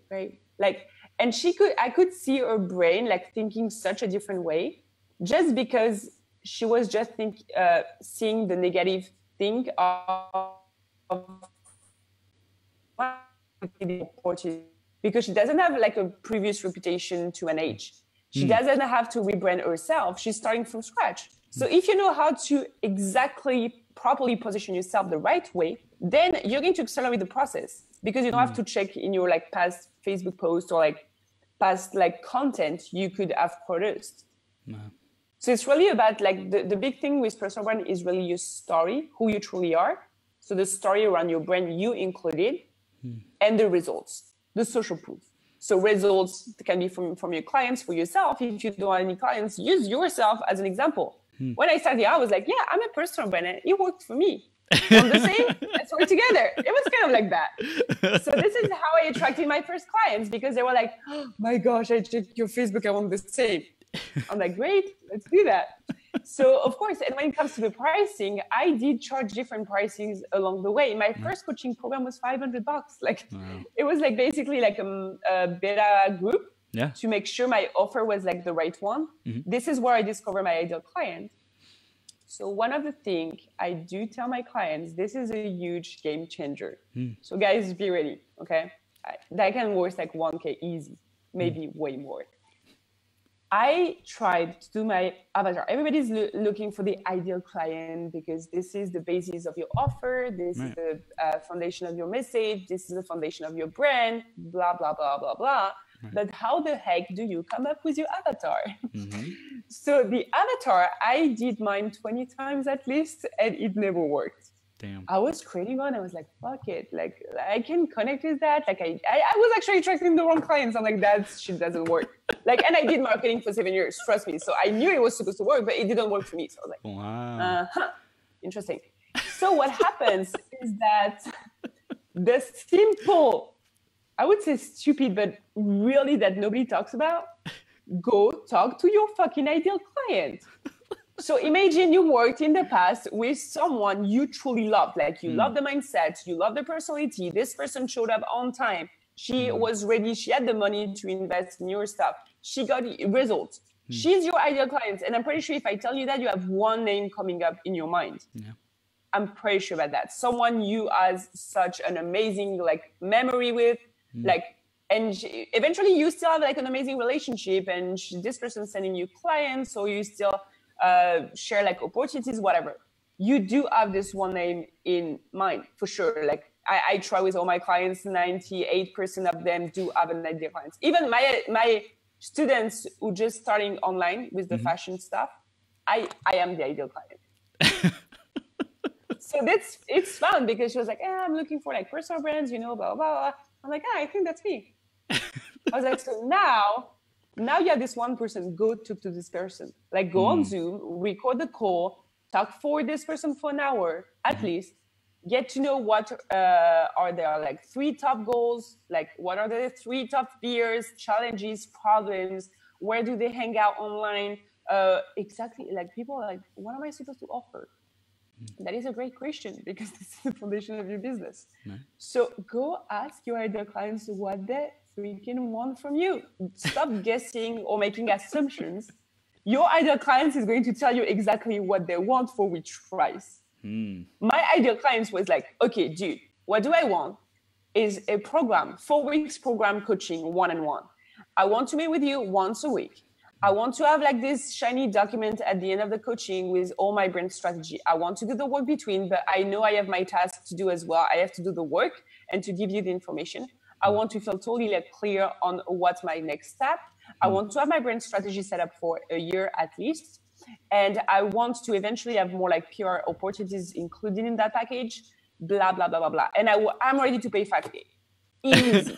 great. Like, and I could see her brain like thinking such a different way just because she was just seeing the negative thing of the opportunity, because she doesn't have like a previous reputation to an age. She doesn't have to rebrand herself. She's starting from scratch. So if you know how to exactly properly position yourself the right way, then you're going to accelerate the process, because you don't have to check in your like past Facebook posts or like past like content you could have produced. So it's really about like the big thing with personal brand is really your story, who you truly are. So the story around your brand you included, and the results, the social proof. So results can be from your clients, for yourself. If you don't have any clients, use yourself as an example. When I started, I was like, yeah, I'm a personal brand, and it worked for me. On the same, let's work together. It was kind of like that. So this is how I attracted my first clients, because they were like, oh my gosh, I checked your Facebook, I want the same. I'm like, great, let's do that. So of course, and when it comes to the pricing, I did charge different pricings along the way. My first coaching program was $500. Like, it was like basically like a beta group to make sure my offer was like the right one. This is where I discover my ideal client. So one of the things I do tell my clients, this is a huge game changer. So guys, be ready, okay? That can worth like 1K easy, maybe way more. I tried to do my avatar. Everybody's looking for the ideal client because this is the basis of your offer. This is the foundation of your message. This is the foundation of your brand, blah, blah, blah, blah, blah. But how the heck do you come up with your avatar? So the avatar, I did mine 20 times at least, and it never worked.
Damn.
I was creating one. I was like, fuck it. Like, I can connect with that. Like, I was actually attracting the wrong clients. I'm like, that shit doesn't work. Like, and I did marketing for 7 years, trust me. So I knew it was supposed to work, but it didn't work for me. So I was like,
wow.
Interesting. So what happens is that the simple, I would say stupid, but really that nobody talks about, go talk to your fucking ideal client. So imagine you worked in the past with someone you truly loved, like you love the mindset, you love the personality. This person showed up on time. She was ready. She had the money to invest in your stuff. She got results. She's your ideal client. And I'm pretty sure if I tell you that, you have one name coming up in your mind. Yeah. I'm pretty sure about that. Someone you has such an amazing like memory with, like, and eventually you still have like an amazing relationship, and this person sending you clients, so you still share like opportunities, whatever. You do have this one name in mind for sure. Like I try with all my clients, 98% of them do have an ideal client. Even my students who just starting online with the fashion stuff, I am the ideal client. So it's fun because she was like, I'm looking for like personal brands, you know, blah, blah, blah. I'm like, I think that's me. I was like, so now you have this one person, go talk to this person. Like go on Zoom, record the call, talk for this person for an hour at least, get to know what are their like 3 top goals, like what are the 3 top fears, challenges, problems, where do they hang out online? Exactly, like people are like, what am I supposed to offer? That is a great question because this is the foundation of your business.
Right.
So go ask your ideal clients what they freaking want from you. Stop guessing or making assumptions. Your ideal clients is going to tell you exactly what they want for which price. My ideal clients was like, okay, dude, what do I want is a program, 4 weeks program coaching one-on-one. I want to meet with you once a week. I want to have like this shiny document at the end of the coaching with all my brand strategy. I want to do the work between, but I know I have my task to do as well. I have to do the work and to give you the information. I want to feel totally like clear on what's my next step. I want to have my brand strategy set up for a year at least. And I want to eventually have more like PR opportunities included in that package, blah, blah, blah, blah, blah. And I'm ready to pay 5K. Easy.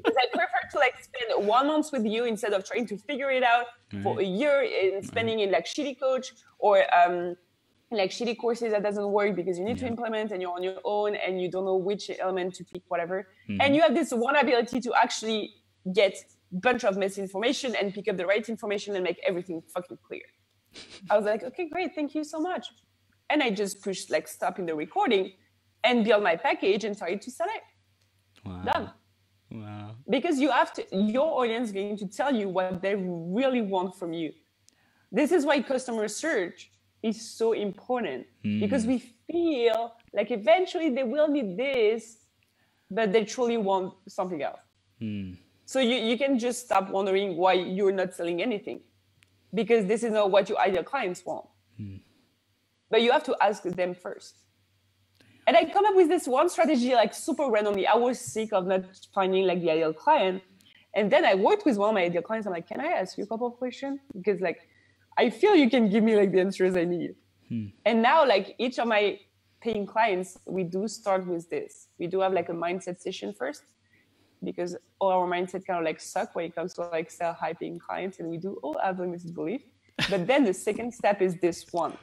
Because I prefer to like spend 1 month with you instead of trying to figure it out for a year and spending in like shitty coach or like shitty courses that doesn't work because you need to implement and you're on your own and you don't know which element to pick, whatever. And you have this one ability to actually get a bunch of misinformation and pick up the right information and make everything fucking clear. I was like, okay, great. Thank you so much. And I just pushed like stop in the recording and build my package and started to sell it.
Wow.
Done.
Wow.
Because you have to, your audience is going to tell you what they really want from you. This is why customer search is so important because we feel like eventually they will need this, but they truly want something else. So you can just stop wondering why you're not selling anything because this is not what your ideal clients want. But you have to ask them first. And I come up with this one strategy, like super randomly. I was sick of not finding like the ideal client. And then I worked with one of my ideal clients. I'm like, can I ask you a couple of questions? Because like, I feel you can give me like the answers I need. And now like each of my paying clients, we do start with this. We do have like a mindset session first because all our mindset kind of like suck when it comes to like sell high paying clients. And we do all have limited belief. But then the second step is this one.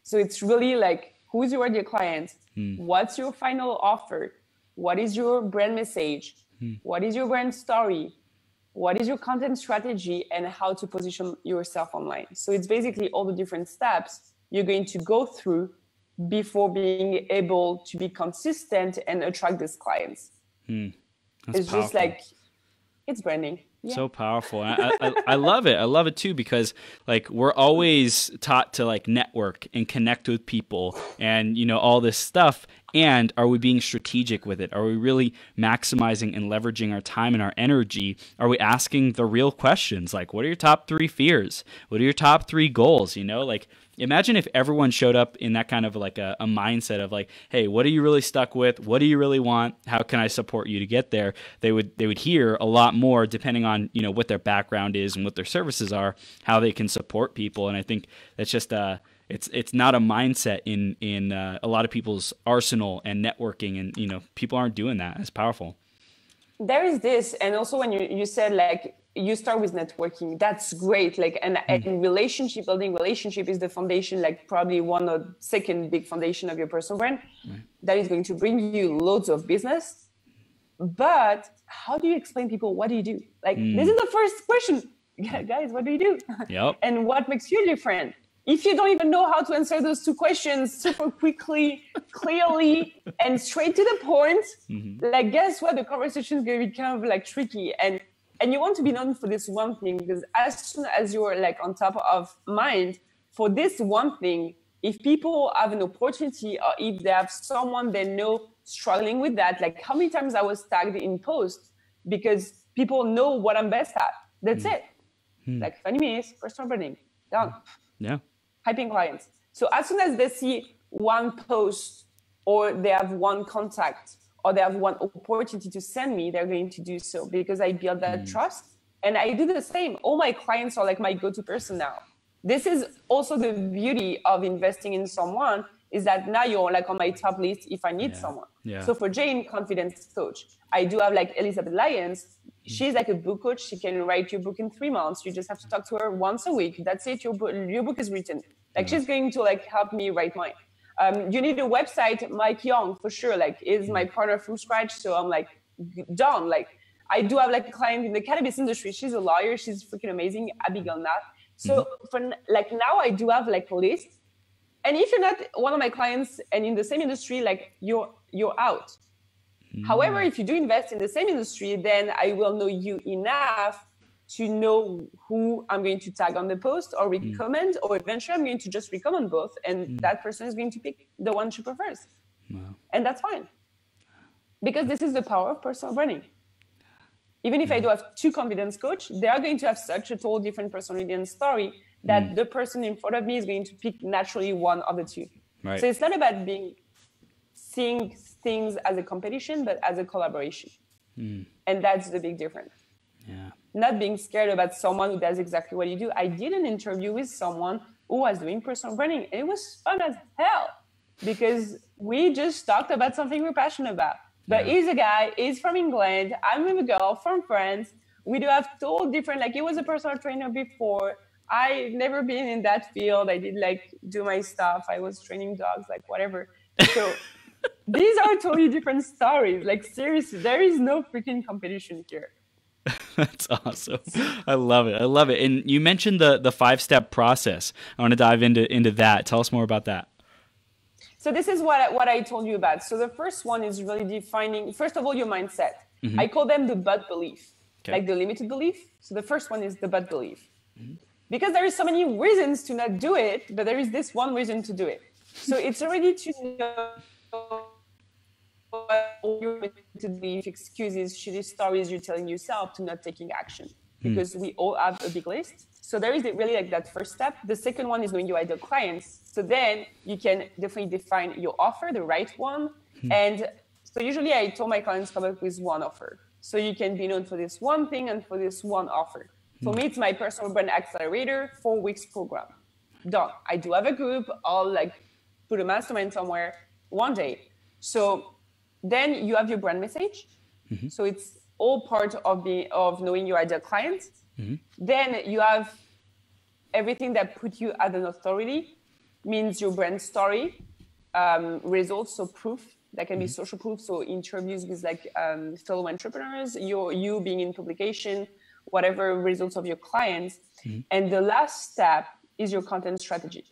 So it's really like, who's your ideal client? What's your final offer? What is your brand message? What is your brand story? What is your content strategy and how to position yourself online? So it's basically all the different steps you're going to go through before being able to be consistent and attract these clients.
That's
it's
powerful.
Just like, it's branding. Yeah.
So powerful. I love it. I love it too because like we're always taught to like network and connect with people and, you know, all this stuff. And are we being strategic with it? Are we really maximizing and leveraging our time and our energy? Are we asking the real questions? Like, what are your top 3 fears? What are your top 3 goals? You know, like imagine if everyone showed up in that kind of like a mindset of like, hey, what are you really stuck with? What do you really want? How can I support you to get there? They would hear a lot more depending on, you know, what their background is and what their services are, how they can support people. And I think that's just it's not a mindset in a lot of people's arsenal and networking, and you know, people aren't doing that. It's powerful.
There is this, and also when you said like you start with networking, that's great. Like and relationship building, relationship is the foundation, like probably one or second big foundation of your personal brand that is going to bring you loads of business. But how do you explain people what do you do? Like this is the first question, guys. What do you do?
Yep.
And what makes you different? If you don't even know how to answer those 2 questions super quickly, clearly, and straight to the point, like guess what? The conversation is going to be kind of like tricky. And you want to be known for this one thing because as soon as you're like on top of mind for this one thing, if people have an opportunity or if they have someone they know struggling with that, like how many times I was tagged in posts because people know what I'm best at. That's it. Like Fanny Myth, personal branding, done.
Yeah.
Hyping clients. So as soon as they see one post or they have one contact or they have one opportunity to send me, they're going to do so because I build that trust. And I do the same. All my clients are like my go-to person now. This is also the beauty of investing in someone is that now you're like on my top list if I need someone.
Yeah.
So for Jane, confidence coach, I do have like Elizabeth Lyons. She's like a book coach. She can write your book in 3 months. You just have to talk to her once a week. That's it. Your book is written. Like she's going to like help me write mine. You need a website. Mike Young for sure. Like is my partner from scratch. So I'm like done. Like I do have like a client in the cannabis industry. She's a lawyer. She's freaking amazing. Abigail Nat. So for like now I do have like a list. And if you're not one of my clients and in the same industry, like you're out. However, if you do invest in the same industry, then I will know you enough to know who I'm going to tag on the post or recommend, or eventually I'm going to just recommend both. And that person is going to pick the one she prefers. Wow. And that's fine. Because this is the power of personal branding. Even if I do have 2 confidence coach, they are going to have such a total different personality and story that the person in front of me is going to pick naturally one of the 2. Right. So it's not about seeing things as a competition, but as a collaboration. And that's the big difference. Yeah. Not being scared about someone who does exactly what you do. I did an interview with someone who was doing personal branding, and it was fun as hell because we just talked about something we're passionate about. But he's a guy, he's from England, I'm with a girl from France. We do have total different, like he was a personal trainer before. I've never been in that field. I did like do my stuff. I was training dogs, like whatever. So these are totally different stories. Like seriously, there is no freaking competition here.
That's awesome. I love it. I love it. And you mentioned the 5-step process. I want to dive into that. Tell us more about that.
So this is what I told you about. So the first one is really defining, first of all, your mindset. I call them the but belief, like the limited belief. So the first one is the but belief. Because there is so many reasons to not do it, but there is this one reason to do it. So it's already to know all your limited belief, excuses, shitty stories you're telling yourself to not taking action. Because we all have a big list. So there is really like that first step. The second one is knowing your ideal clients. So then you can definitely define your offer, the right one. And so usually I told my clients come up with one offer. So you can be known for this one thing and for this one offer. For me, it's my personal brand Accelerator 4 weeks program. Done. I do have a group. I'll like put a mastermind somewhere one day. So then you have your brand message. So it's all part of knowing your ideal client. Then you have everything that put you as an authority, means your brand story, results, so proof. That can be social proof, so interviews with like fellow entrepreneurs, you being in publication, whatever results of your clients. And the last step is your content strategy.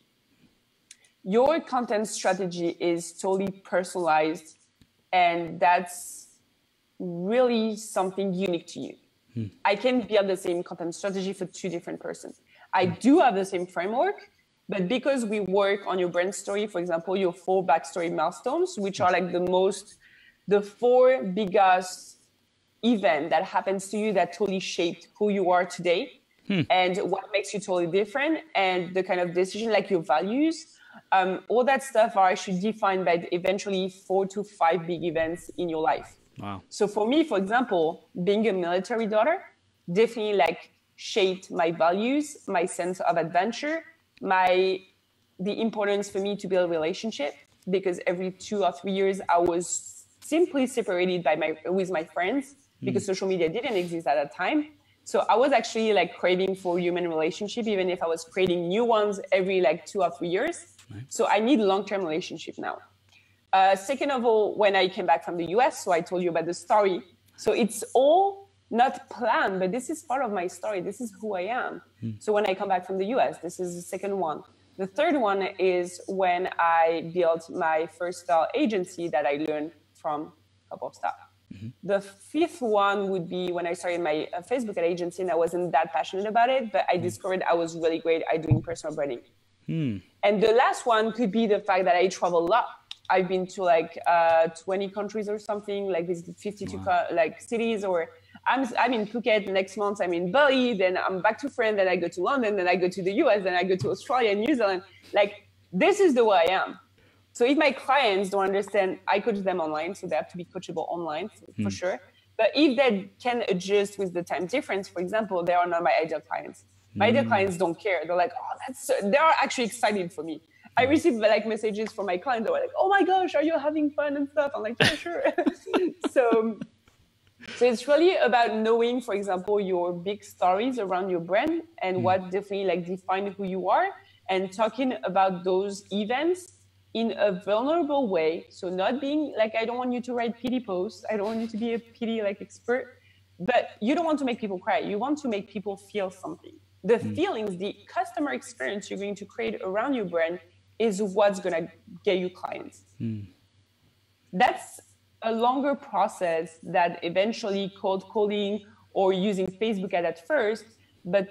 Your content strategy is totally personalized, and that's really something unique to you. I can build the same content strategy for 2 different persons. I do have the same framework, but because we work on your brand story, for example, your 4 backstory milestones, which are like the 4 biggest event that happens to you that totally shaped who you are today and what makes you totally different, and the kind of decision, like your values, all that stuff are actually defined by eventually 4 to 5 big events in your life. Wow. So for me, for example, being a military daughter definitely like shaped my values, my sense of adventure, the importance for me to build a relationship, because every 2 or 3 years I was simply separated with my friends because social media didn't exist at that time. So I was actually like craving for human relationship, even if I was creating new ones every like 2 or 3 years. Right. So I need long-term relationship now. Second of all, when I came back from the US, so I told you about the story. So it's all not planned, but this is part of my story. This is who I am. So when I come back from the US, this is the second one. The third one is when I built my first style agency that I learned from a couple of staff. The fifth one would be when I started my Facebook ad agency, and I wasn't that passionate about it, but I discovered I was really great at doing personal branding. And the last one could be the fact that I travel a lot. I've been to like 20 countries or something, like visited 52 like cities, or I'm in Phuket next month, I'm in Bali, then I'm back to France, then I go to London, then I go to the US, then I go to Australia and New Zealand. Like, this is the way I am. So if my clients don't understand, I coach them online, so they have to be coachable online for sure. But if they can adjust with the time difference, for example, they are not my ideal clients. My ideal clients don't care. They're like, oh, they are actually excited for me. I receive like messages from my clients that were like, oh my gosh, are you having fun and stuff? I'm like, yeah, sure. So it's really about knowing, for example, your big stories around your brand and what definitely like define who you are, and talking about those events in a vulnerable way. So not being like, I don't want you to write pity posts. I don't want you to be a pity like expert, but you don't want to make people cry. You want to make people feel something. The feelings, the customer experience you're going to create around your brand is what's going to get you clients. That's a longer process that eventually cold calling or using Facebook at first. But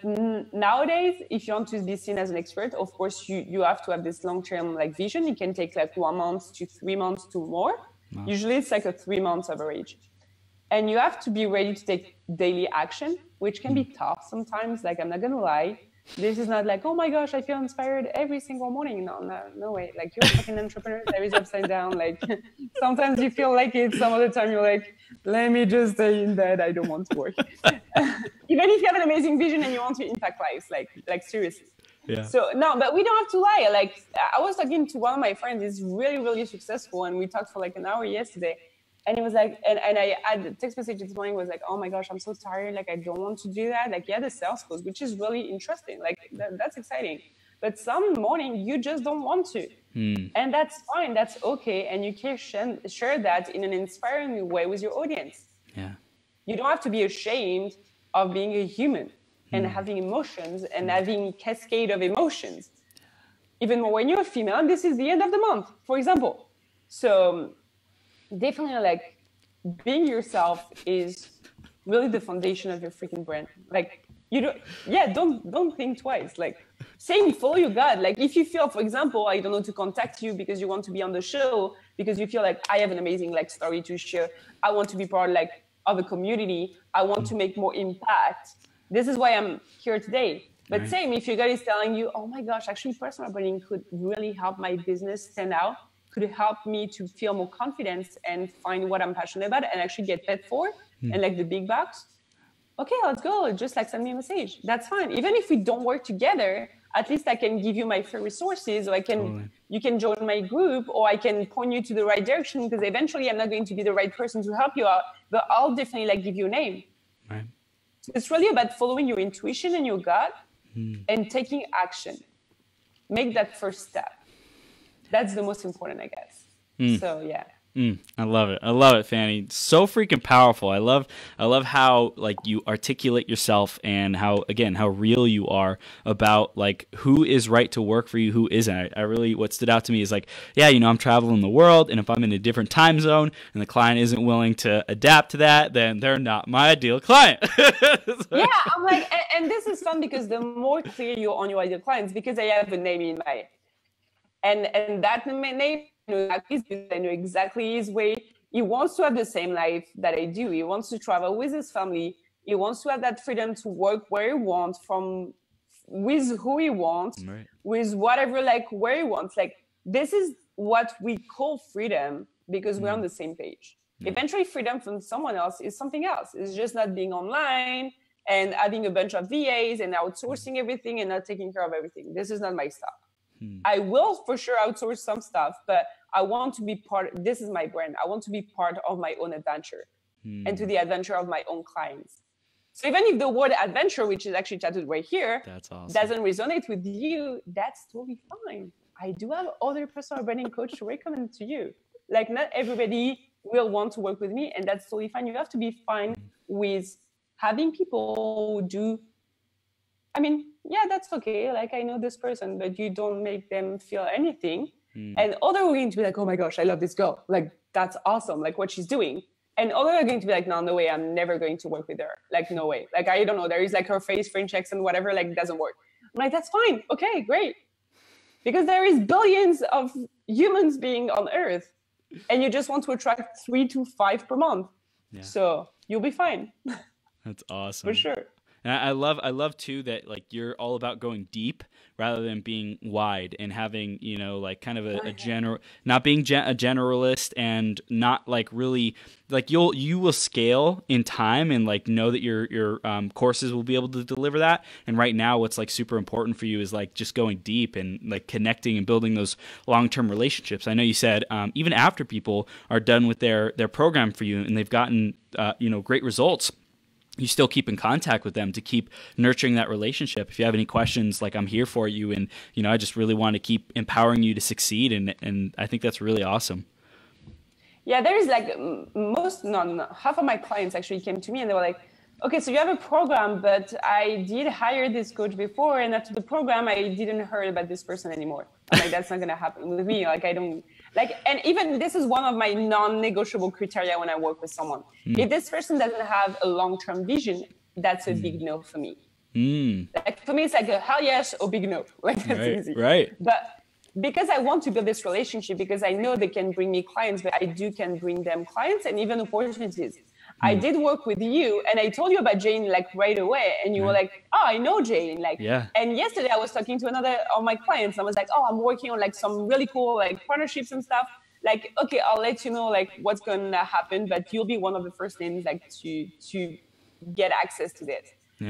nowadays, if you want to be seen as an expert, of course, you have to have this long-term like vision. It can take like 1 month to 3 months to more. Wow. Usually it's like a 3 months average. And you have to be ready to take daily action, which can be tough sometimes. Like, I'm not going to lie. This is not like, oh my gosh, I feel inspired every single morning. No way. Like, you're a fucking entrepreneur. There is upside down. Like, sometimes you feel like it. Some other time you're like, let me just stay in bed. I don't want to work. Even if you have an amazing vision and you want to impact lives, like seriously.
Yeah.
So no, but we don't have to lie. Like, I was talking to one of my friends. He's really, really successful. And we talked for like an hour yesterday. And he was like, and I had a text message this morning was like, oh my gosh, I'm so tired. Like, I don't want to do that. Like, yeah, the sales calls, which is really interesting. Like, that's exciting. But some morning you just don't want to. And that's fine. That's okay. And you can share that in an inspiring way with your audience.
Yeah.
You don't have to be ashamed of being a human and having emotions and having cascade of emotions. Even more when you're a female, and this is the end of the month, for example. So definitely, like, being yourself is really the foundation of your freaking brand. Like, don't think twice. Like, same, follow your gut. Like, if you feel, for example, I don't know, to contact you because you want to be on the show, because you feel like I have an amazing like story to share, I want to be part like of a community, I want to make more impact. This is why I'm here today. But right. Same, if your gut is telling you, oh my gosh, actually personal branding could really help my business stand out, could help me to feel more confidence and find what I'm passionate about and actually get paid for and like the big bucks. Okay, let's go. Just like send me a message. That's fine. Even if we don't work together, at least I can give you my free resources, or you can join my group, or I can point you to the right direction, because eventually I'm not going to be the right person to help you out, but I'll definitely like give you a name.
Right.
So it's really about following your intuition and your gut and taking action. Make that first step. That's the most important, I guess. So yeah.
I love it. I love it, Fanny. So freaking powerful. I love how like you articulate yourself and how real you are about like who is right to work for you, who isn't. I really, what stood out to me is like, yeah, I'm traveling the world, and if I'm in a different time zone and the client isn't willing to adapt to that, then they're not my ideal client.
Yeah, I'm like, and this is fun because the more clear you're on your ideal clients, because I have a name in my, and that name, I know exactly his way. He wants to have the same life that I do. He wants to travel with his family. He wants to have that freedom to work where he wants, with who he wants, right. With whatever, like where he wants. Like, this is what we call freedom, because we're on the same page. Eventually, freedom from someone else is something else. It's just not being online and having a bunch of VAs and outsourcing everything and not taking care of everything. This is not my stuff. I will for sure outsource some stuff, but I want to be this is my brand. I want to be part of my own adventure and to the adventure of my own clients. So even if the word adventure, which is actually tattooed right here,
that's awesome,
doesn't resonate with you, that's totally fine. I do have other personal branding coach to recommend to you. Like, not everybody will want to work with me, and that's totally fine. You have to be fine with having people who do, yeah, that's okay. Like, I know this person, but you don't make them feel anything. And other are going to be like, oh my gosh, I love this girl. Like, that's awesome. Like, what she's doing. And other are going to be like, no way. I'm never going to work with her. Like, no way. Like, I don't know. There is like her face, French accent, whatever, like, it doesn't work. I'm like, that's fine. Okay, great. Because there is billions of humans being on Earth, and you just want to attract 3 to 5 per month. Yeah. So you'll be fine.
That's awesome.
For sure.
And I love too that like you're all about going deep rather than being wide, and having, like kind of a general, not being a generalist, and not like really like you will scale in time, and like know that your courses will be able to deliver that. And right now what's like super important for you is like just going deep and like connecting and building those long-term relationships. I know you said even after people are done with their program for you and they've gotten great results, you still keep in contact with them to keep nurturing that relationship. If you have any questions, like, I'm here for you. And, I just really want to keep empowering you to succeed. And I think that's really awesome.
Yeah, there is like half of my clients actually came to me and they were like, okay, so you have a program, but I did hire this coach before, and after the program, I didn't hear about this person anymore. I'm like, that's not going to happen with me. Like, I don't like, and even this is one of my non-negotiable criteria when I work with someone. If this person doesn't have a long-term vision, that's a big no for me. Like for me, it's like a hell yes or big no. Like that's easy.
Right.
But because I want to build this relationship, because I know they can bring me clients, but I can bring them clients and even opportunities. I did work with you, and I told you about Jane like right away, and you were like, "Oh, I know Jane." Like, and yesterday I was talking to another of my clients. I was like, "Oh, I'm working on like some really cool like partnerships and stuff." Like, okay, I'll let you know like what's gonna happen, but you'll be one of the first names like to get access to this.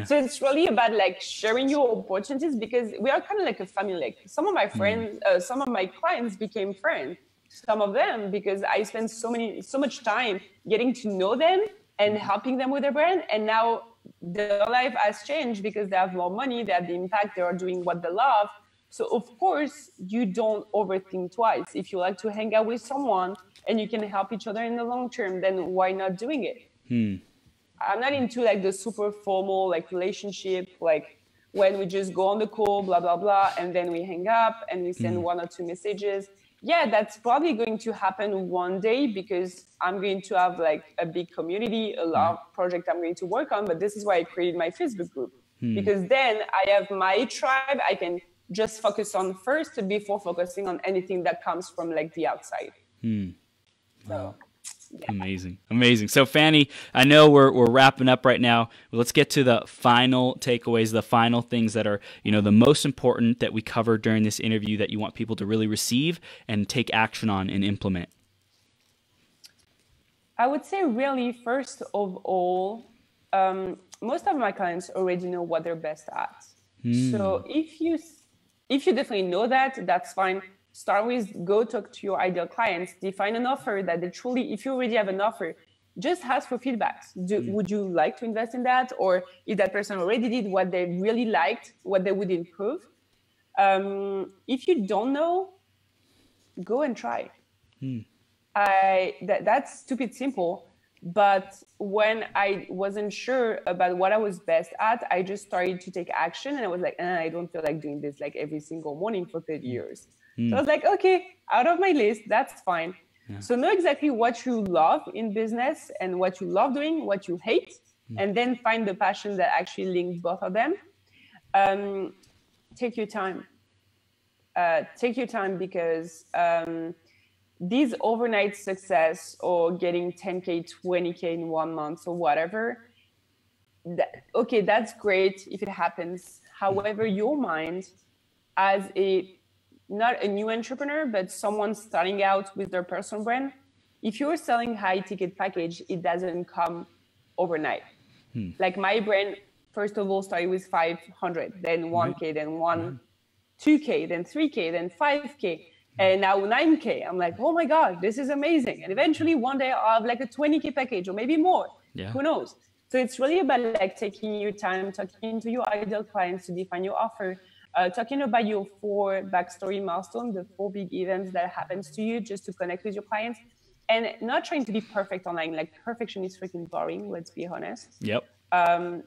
So it's really about like sharing your opportunities, because we are kind of like a family. Like some of my friends, some of my clients became friends. Some of them because I spent so much time getting to know them and helping them with their brand. And now their life has changed because they have more money, they have the impact, they are doing what they love. So of course you don't overthink twice. If you like to hang out with someone and you can help each other in the long term, then why not doing it? I'm not into like the super formal like relationship, like when we just go on the call, blah, blah, blah, and then we hang up and we send one or two messages. Yeah, that's probably going to happen one day because I'm going to have like a big community, a lot of projects I'm going to work on. But this is why I created my Facebook group, because then I have my tribe I can just focus on first before focusing on anything that comes from like the outside. So. Yeah.
Amazing. So Fanny, I know we're wrapping up right now. Let's get to the final takeaways, the final things that are, the most important that we covered during this interview that you want people to really receive and take action on and implement.
I would say really, first of all, most of my clients already know what they're best at. So if you definitely know that, that's fine. Start with, go talk to your ideal clients, define an offer that they truly, if you already have an offer, just ask for feedback. Would you like to invest in that? Or if that person already did what they really liked, what they would improve. If you don't know, go and try. That's stupid simple. But when I wasn't sure about what I was best at, I just started to take action. And I was like, I don't feel like doing this like every single morning for 30 years. So I was like, okay, out of my list, that's fine. So know exactly what you love in business and what you love doing, what you hate, and then find the passion that actually links both of them. Take your time. Take your time because these overnight success or getting 10K, 20K in 1 month or whatever, okay, that's great if it happens. However, your mind as not a new entrepreneur, but someone starting out with their personal brand, if you're selling high ticket package, it doesn't come overnight. Like my brand, first of all, started with 500, then 1K, then 2K, then 3K, then 5K, and now 9K. I'm like, oh my God, this is amazing. And eventually one day I'll have like a 20K package or maybe more. Who knows? So it's really about like taking your time, talking to your ideal clients to define your offer, talking about your 4 backstory milestones, the 4 big events that happens to you just to connect with your clients, and not trying to be perfect online. Like perfection is freaking boring, let's be honest.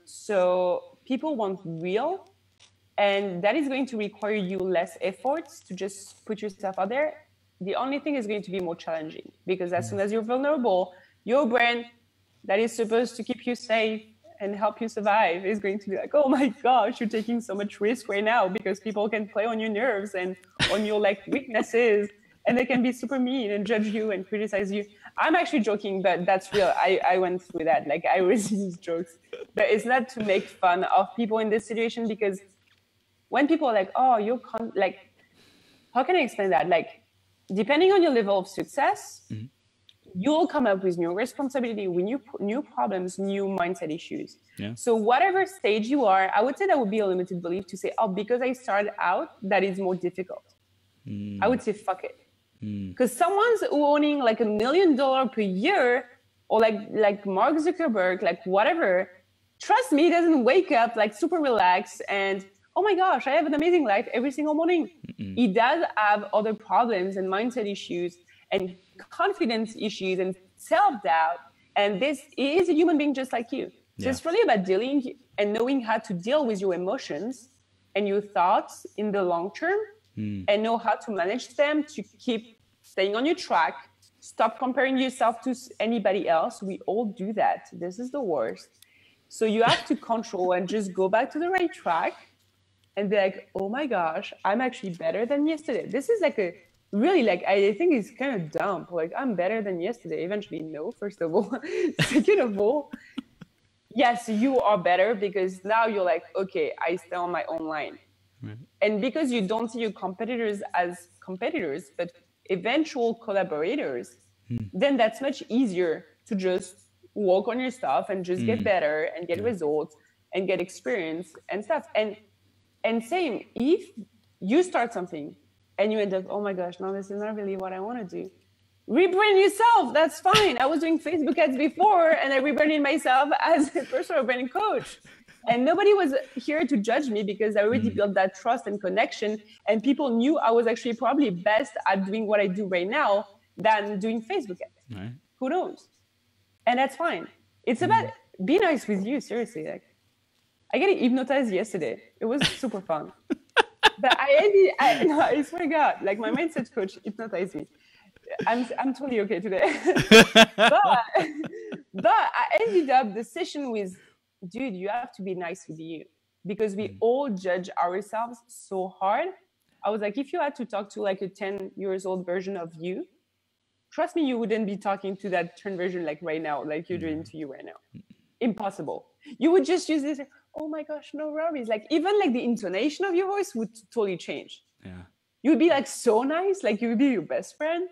So people want real, and that is going to require you less efforts to just put yourself out there. The only thing is going to be more challenging because as soon as you're vulnerable, your brand that is supposed to keep you safe and help you survive is going to be like, oh my gosh, you're taking so much risk right now because people can play on your nerves and on your like weaknesses, and they can be super mean and judge you and criticize you. I'm actually joking, but that's real. I went through that. Like I always use jokes, but it's not to make fun of people in this situation, because when people are like, oh, like, how can I explain that? Like, depending on your level of success, you'll come up with new responsibility, with new problems, new mindset issues. So whatever stage you are, I would say that would be a limited belief to say, oh, because I started out, that is more difficult. I would say, fuck it. Because someone's owning like $1 million per year, or like Mark Zuckerberg, like whatever, trust me, he doesn't wake up like super relaxed and, oh my gosh, I have an amazing life every single morning. He does have other problems and mindset issues and confidence issues and self-doubt. And he is a human being just like you. So it's really about dealing and knowing how to deal with your emotions and your thoughts in the long term and know how to manage them to keep staying on your track. Stop comparing yourself to anybody else. We all do that. This is the worst. So you have to control and just go back to the right track and be like, oh my gosh, I'm actually better than yesterday. This is like a really like, I think it's kind of dumb. Like, I'm better than yesterday. Eventually, no, first of all. Second of all, yes, you are better because now you're like, okay, I stay on my own line. Right. And because you don't see your competitors as competitors, but eventual collaborators, then that's much easier to just work on your stuff and just get better and get results and get experience and stuff. And same, if you start something and you end up, oh my gosh, no, this is not really what I want to do. Rebrand yourself. That's fine. I was doing Facebook ads before and I rebranded myself as a personal branding coach. And nobody was here to judge me because I already built that trust and connection. And people knew I was actually probably best at doing what I do right now than doing Facebook ads. Right. Who knows? And that's fine. It's about be nice with you, seriously. Like, I got hypnotized yesterday. It was super fun. But I swear to God, like my mindset coach hypnotized me. I'm totally okay today. but I ended up the session with, dude, you have to be nice with you because we all judge ourselves so hard. I was like, if you had to talk to like a 10 years old version of you, trust me, you wouldn't be talking to that 10 version like right now, like you're doing to you right now. Impossible. You would just use this, oh my gosh, no worries. Like even like the intonation of your voice would totally change. Yeah. You would be like so nice, like you would be your best friend.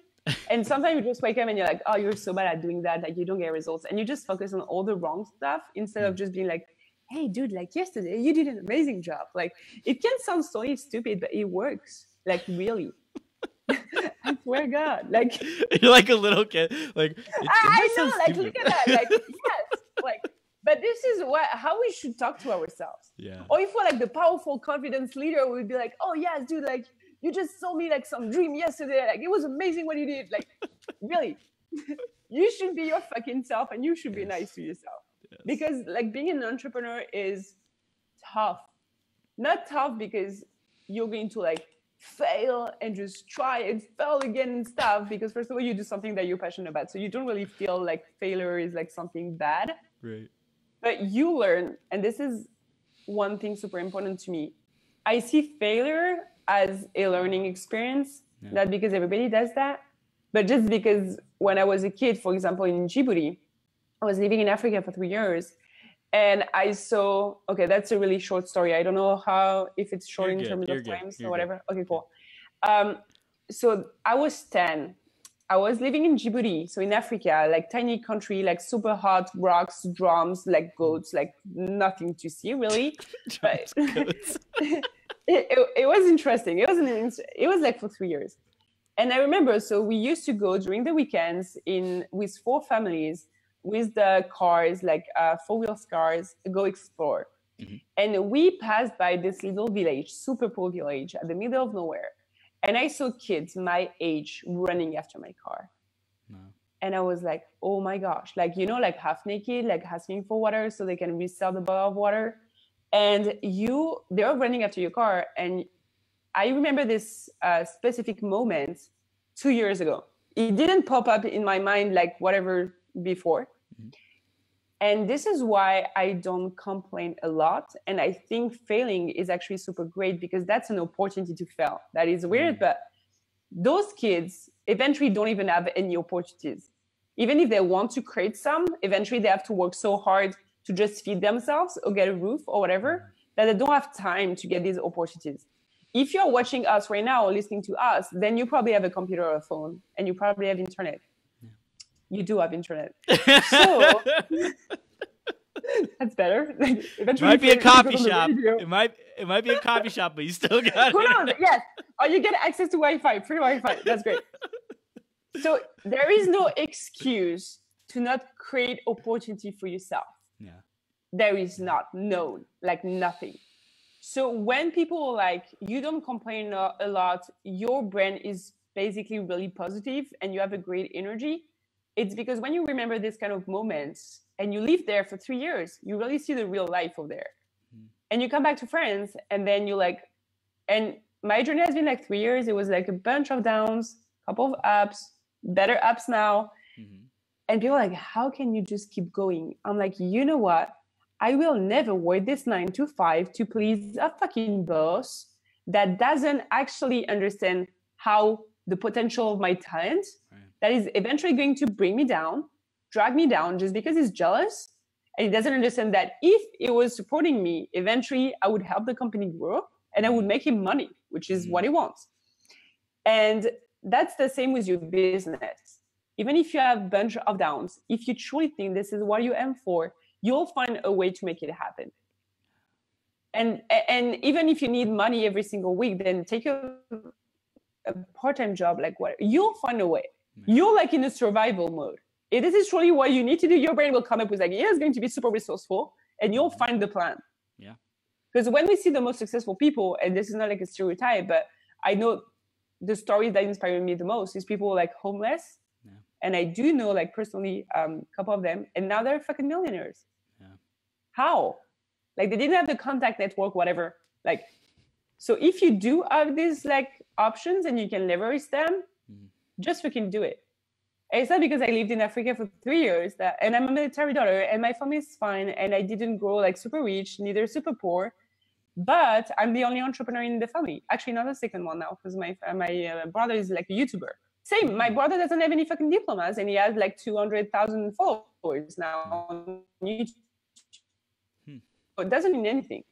And sometimes you just wake up and you're like, oh, you're so bad at doing that. Like you don't get results. And you just focus on all the wrong stuff instead of just being like, hey, dude, like yesterday you did an amazing job. Like it can sound so stupid, but it works. Like really. I swear to God. Like
you're like a little kid. Like
I know, like stupid. Look at that. Like yes. Like but this is how we should talk to ourselves. Yeah. Or if we're like the powerful confidence leader, we'd be like, oh yes, dude, like you just sold me like some dream yesterday. Like it was amazing what you did. Like really, you should be your fucking self and you should be nice to yourself. Yes. Because like being an entrepreneur is tough. Not tough because you're going to like fail and just try and fail again and stuff. Because first of all, you do something that you're passionate about. So you don't really feel like failure is like something bad. Right. But you learn, and this is one thing super important to me. I see failure as a learning experience, not because everybody does that, but just because when I was a kid, for example, in Djibouti, I was living in Africa for 3 years and I saw, okay, that's a really short story. I don't know if it's short in terms of times or whatever. Okay, cool. So I was 10. I was living in Djibouti, so in Africa, like tiny country, like super hot, rocks, drums, like goats, like nothing to see really. But it was interesting. It was like for 3 years. And I remember, so we used to go during the weekends with 4 families with the cars, like 4-wheel cars, go explore. Mm-hmm. And we passed by this little village, super poor village at the middle of nowhere. And I saw kids my age running after my car. No. And I was like, oh my gosh, like, you know, like half naked, like asking for water so they can resell the bottle of water. And they're running after your car. And I remember this specific moment 2 years ago. It didn't pop up in my mind like whatever before. Mm-hmm. And this is why I don't complain a lot. And I think failing is actually super great because that's an opportunity to fail. That is weird, but those kids eventually don't even have any opportunities. Even if they want to create some, eventually they have to work so hard to just feed themselves or get a roof or whatever, that they don't have time to get these opportunities. If you're watching us right now or listening to us, then you probably have a computer or a phone and you probably have internet. You do have internet. So that's better. Like,
it might be a coffee shop. It might be a coffee shop, but you still got it.
Who knows? Yes. Or you get access to Wi-Fi, free Wi-Fi. That's great. So there is no excuse to not create opportunity for yourself. Yeah. There is not. No, like nothing. So when people are like, you don't complain a lot, your brand is basically really positive and you have a great energy, it's because when you remember this kind of moments, and you live there for 3 years, you really see the real life of there. And you come back to France, and then you like, and my journey has been like 3 years. It was like a bunch of downs, couple of ups, better ups now. And people are like, how can you just keep going? I'm like, you know what? I will never work this 9 to 5 to please a fucking boss that doesn't actually understand how the potential of my talent that is eventually going to bring me down, drag me down just because he's jealous. And he doesn't understand that if he was supporting me, eventually I would help the company grow and I would make him money, which is what he wants. And that's the same with your business. Even if you have a bunch of downs, if you truly think this is what you aim for, you'll find a way to make it happen. And even if you need money every single week, then take a part-time job, like what, you'll find a way. You're like in a survival mode. If this is truly what you need to do, your brain will come up with like, yeah, it's going to be super resourceful, and you'll find the plan.
Yeah.
Because when we see the most successful people, and this is not like a stereotype, but I know the stories that inspire me the most is people like homeless. Yeah. And I do know like personally a couple of them, and now they're fucking millionaires. Yeah. How? Like they didn't have the contact network, whatever. Like, so if you do have these like options and you can leverage them, just fucking do it. And it's not because I lived in Africa for 3 years and I'm a military daughter and my family is fine and I didn't grow like super rich, neither super poor, but I'm the only entrepreneur in the family. Actually, not the second one now because my brother is like a YouTuber. Same, my brother doesn't have any fucking diplomas and he has like 200,000 followers now on YouTube. It doesn't mean anything.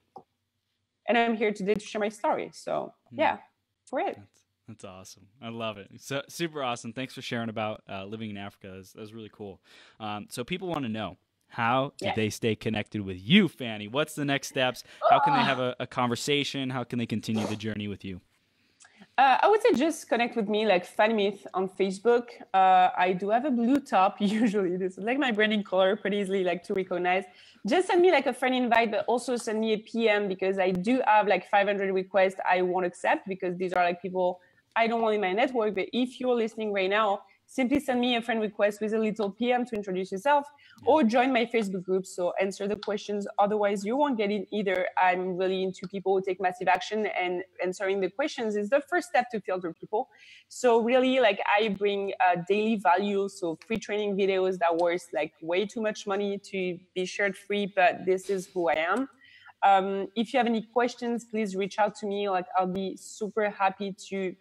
And I'm here today to share my story. So yeah, for it.
That's awesome. I love it. So super awesome. Thanks for sharing about living in Africa. That's really cool. So people want to know, how do they stay connected with you, Fanny? What's the next steps? How can they have a conversation? How can they continue the journey with you?
I would say just connect with me, like Fanny Myth on Facebook. I do have a blue top usually. This is like my branding color, pretty easily like to recognize. Just send me like a friend invite, but also send me a PM because I do have like 500 requests I won't accept because these are like people I don't want in my network. But if you're listening right now, simply send me a friend request with a little PM to introduce yourself or join my Facebook group. So answer the questions. Otherwise, you won't get in either. I'm really into people who take massive action, and answering the questions is the first step to filter people. So really, like I bring daily value. So free training videos that worth like way too much money to be shared free, but this is who I am. If you have any questions, please reach out to me. Like I'll be super happy to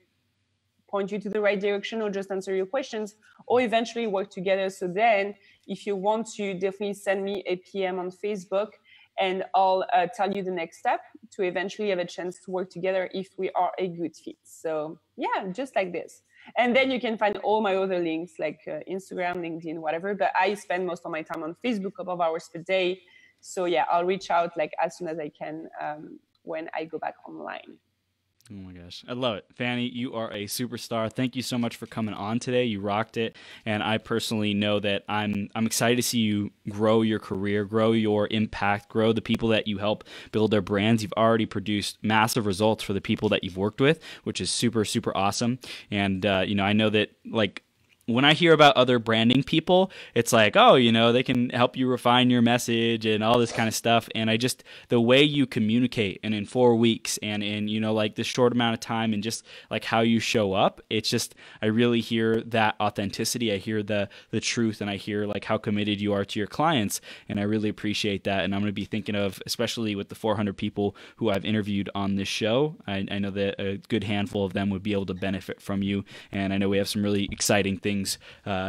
point you to the right direction or just answer your questions or eventually work together. So then if you want to, definitely send me a PM on Facebook and I'll tell you the next step to eventually have a chance to work together if we are a good fit. So yeah, just like this. And then you can find all my other links like Instagram, LinkedIn, whatever. But I spend most of my time on Facebook, a couple of hours per day. So yeah, I'll reach out like as soon as I can when I go back online.
Oh my gosh. I love it. Fanny, you are a superstar. Thank you so much for coming on today. You rocked it. And I personally know that I'm excited to see you grow your career, grow your impact, grow the people that you help build their brands. You've already produced massive results for the people that you've worked with, which is super, super awesome. And, I know that like, when I hear about other branding people, it's like, oh, they can help you refine your message and all this kind of stuff. And the way you communicate and in 4 weeks and in, like this short amount of time and just like how you show up, it's just, I really hear that authenticity. I hear the truth and I hear like how committed you are to your clients. And I really appreciate that. And I'm going to be thinking of, especially with the 400 people who I've interviewed on this show, I know that a good handful of them would be able to benefit from you. And I know we have some really exciting things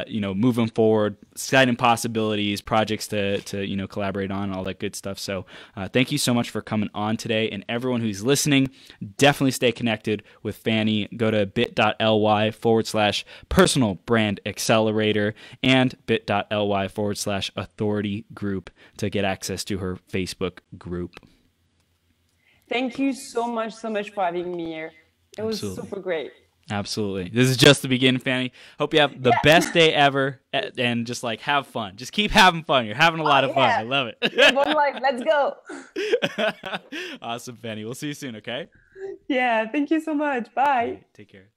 moving forward, exciting possibilities, projects to collaborate on, all that good stuff. So thank you so much for coming on today. And everyone who's listening, definitely stay connected with Fanny. Go to bit.ly/personal brand accelerator and bit.ly/authority group to get access to her Facebook group.
Thank you so much for having me here. It was super great.
Absolutely. This is just the beginning, Fanny. Hope you have the best day ever and just like have fun. Just keep having fun. You're having a lot of fun. I love it.
One life. Let's go.
Awesome, Fanny. We'll see you soon, okay?
Yeah. Thank you so much. Bye.
Take care.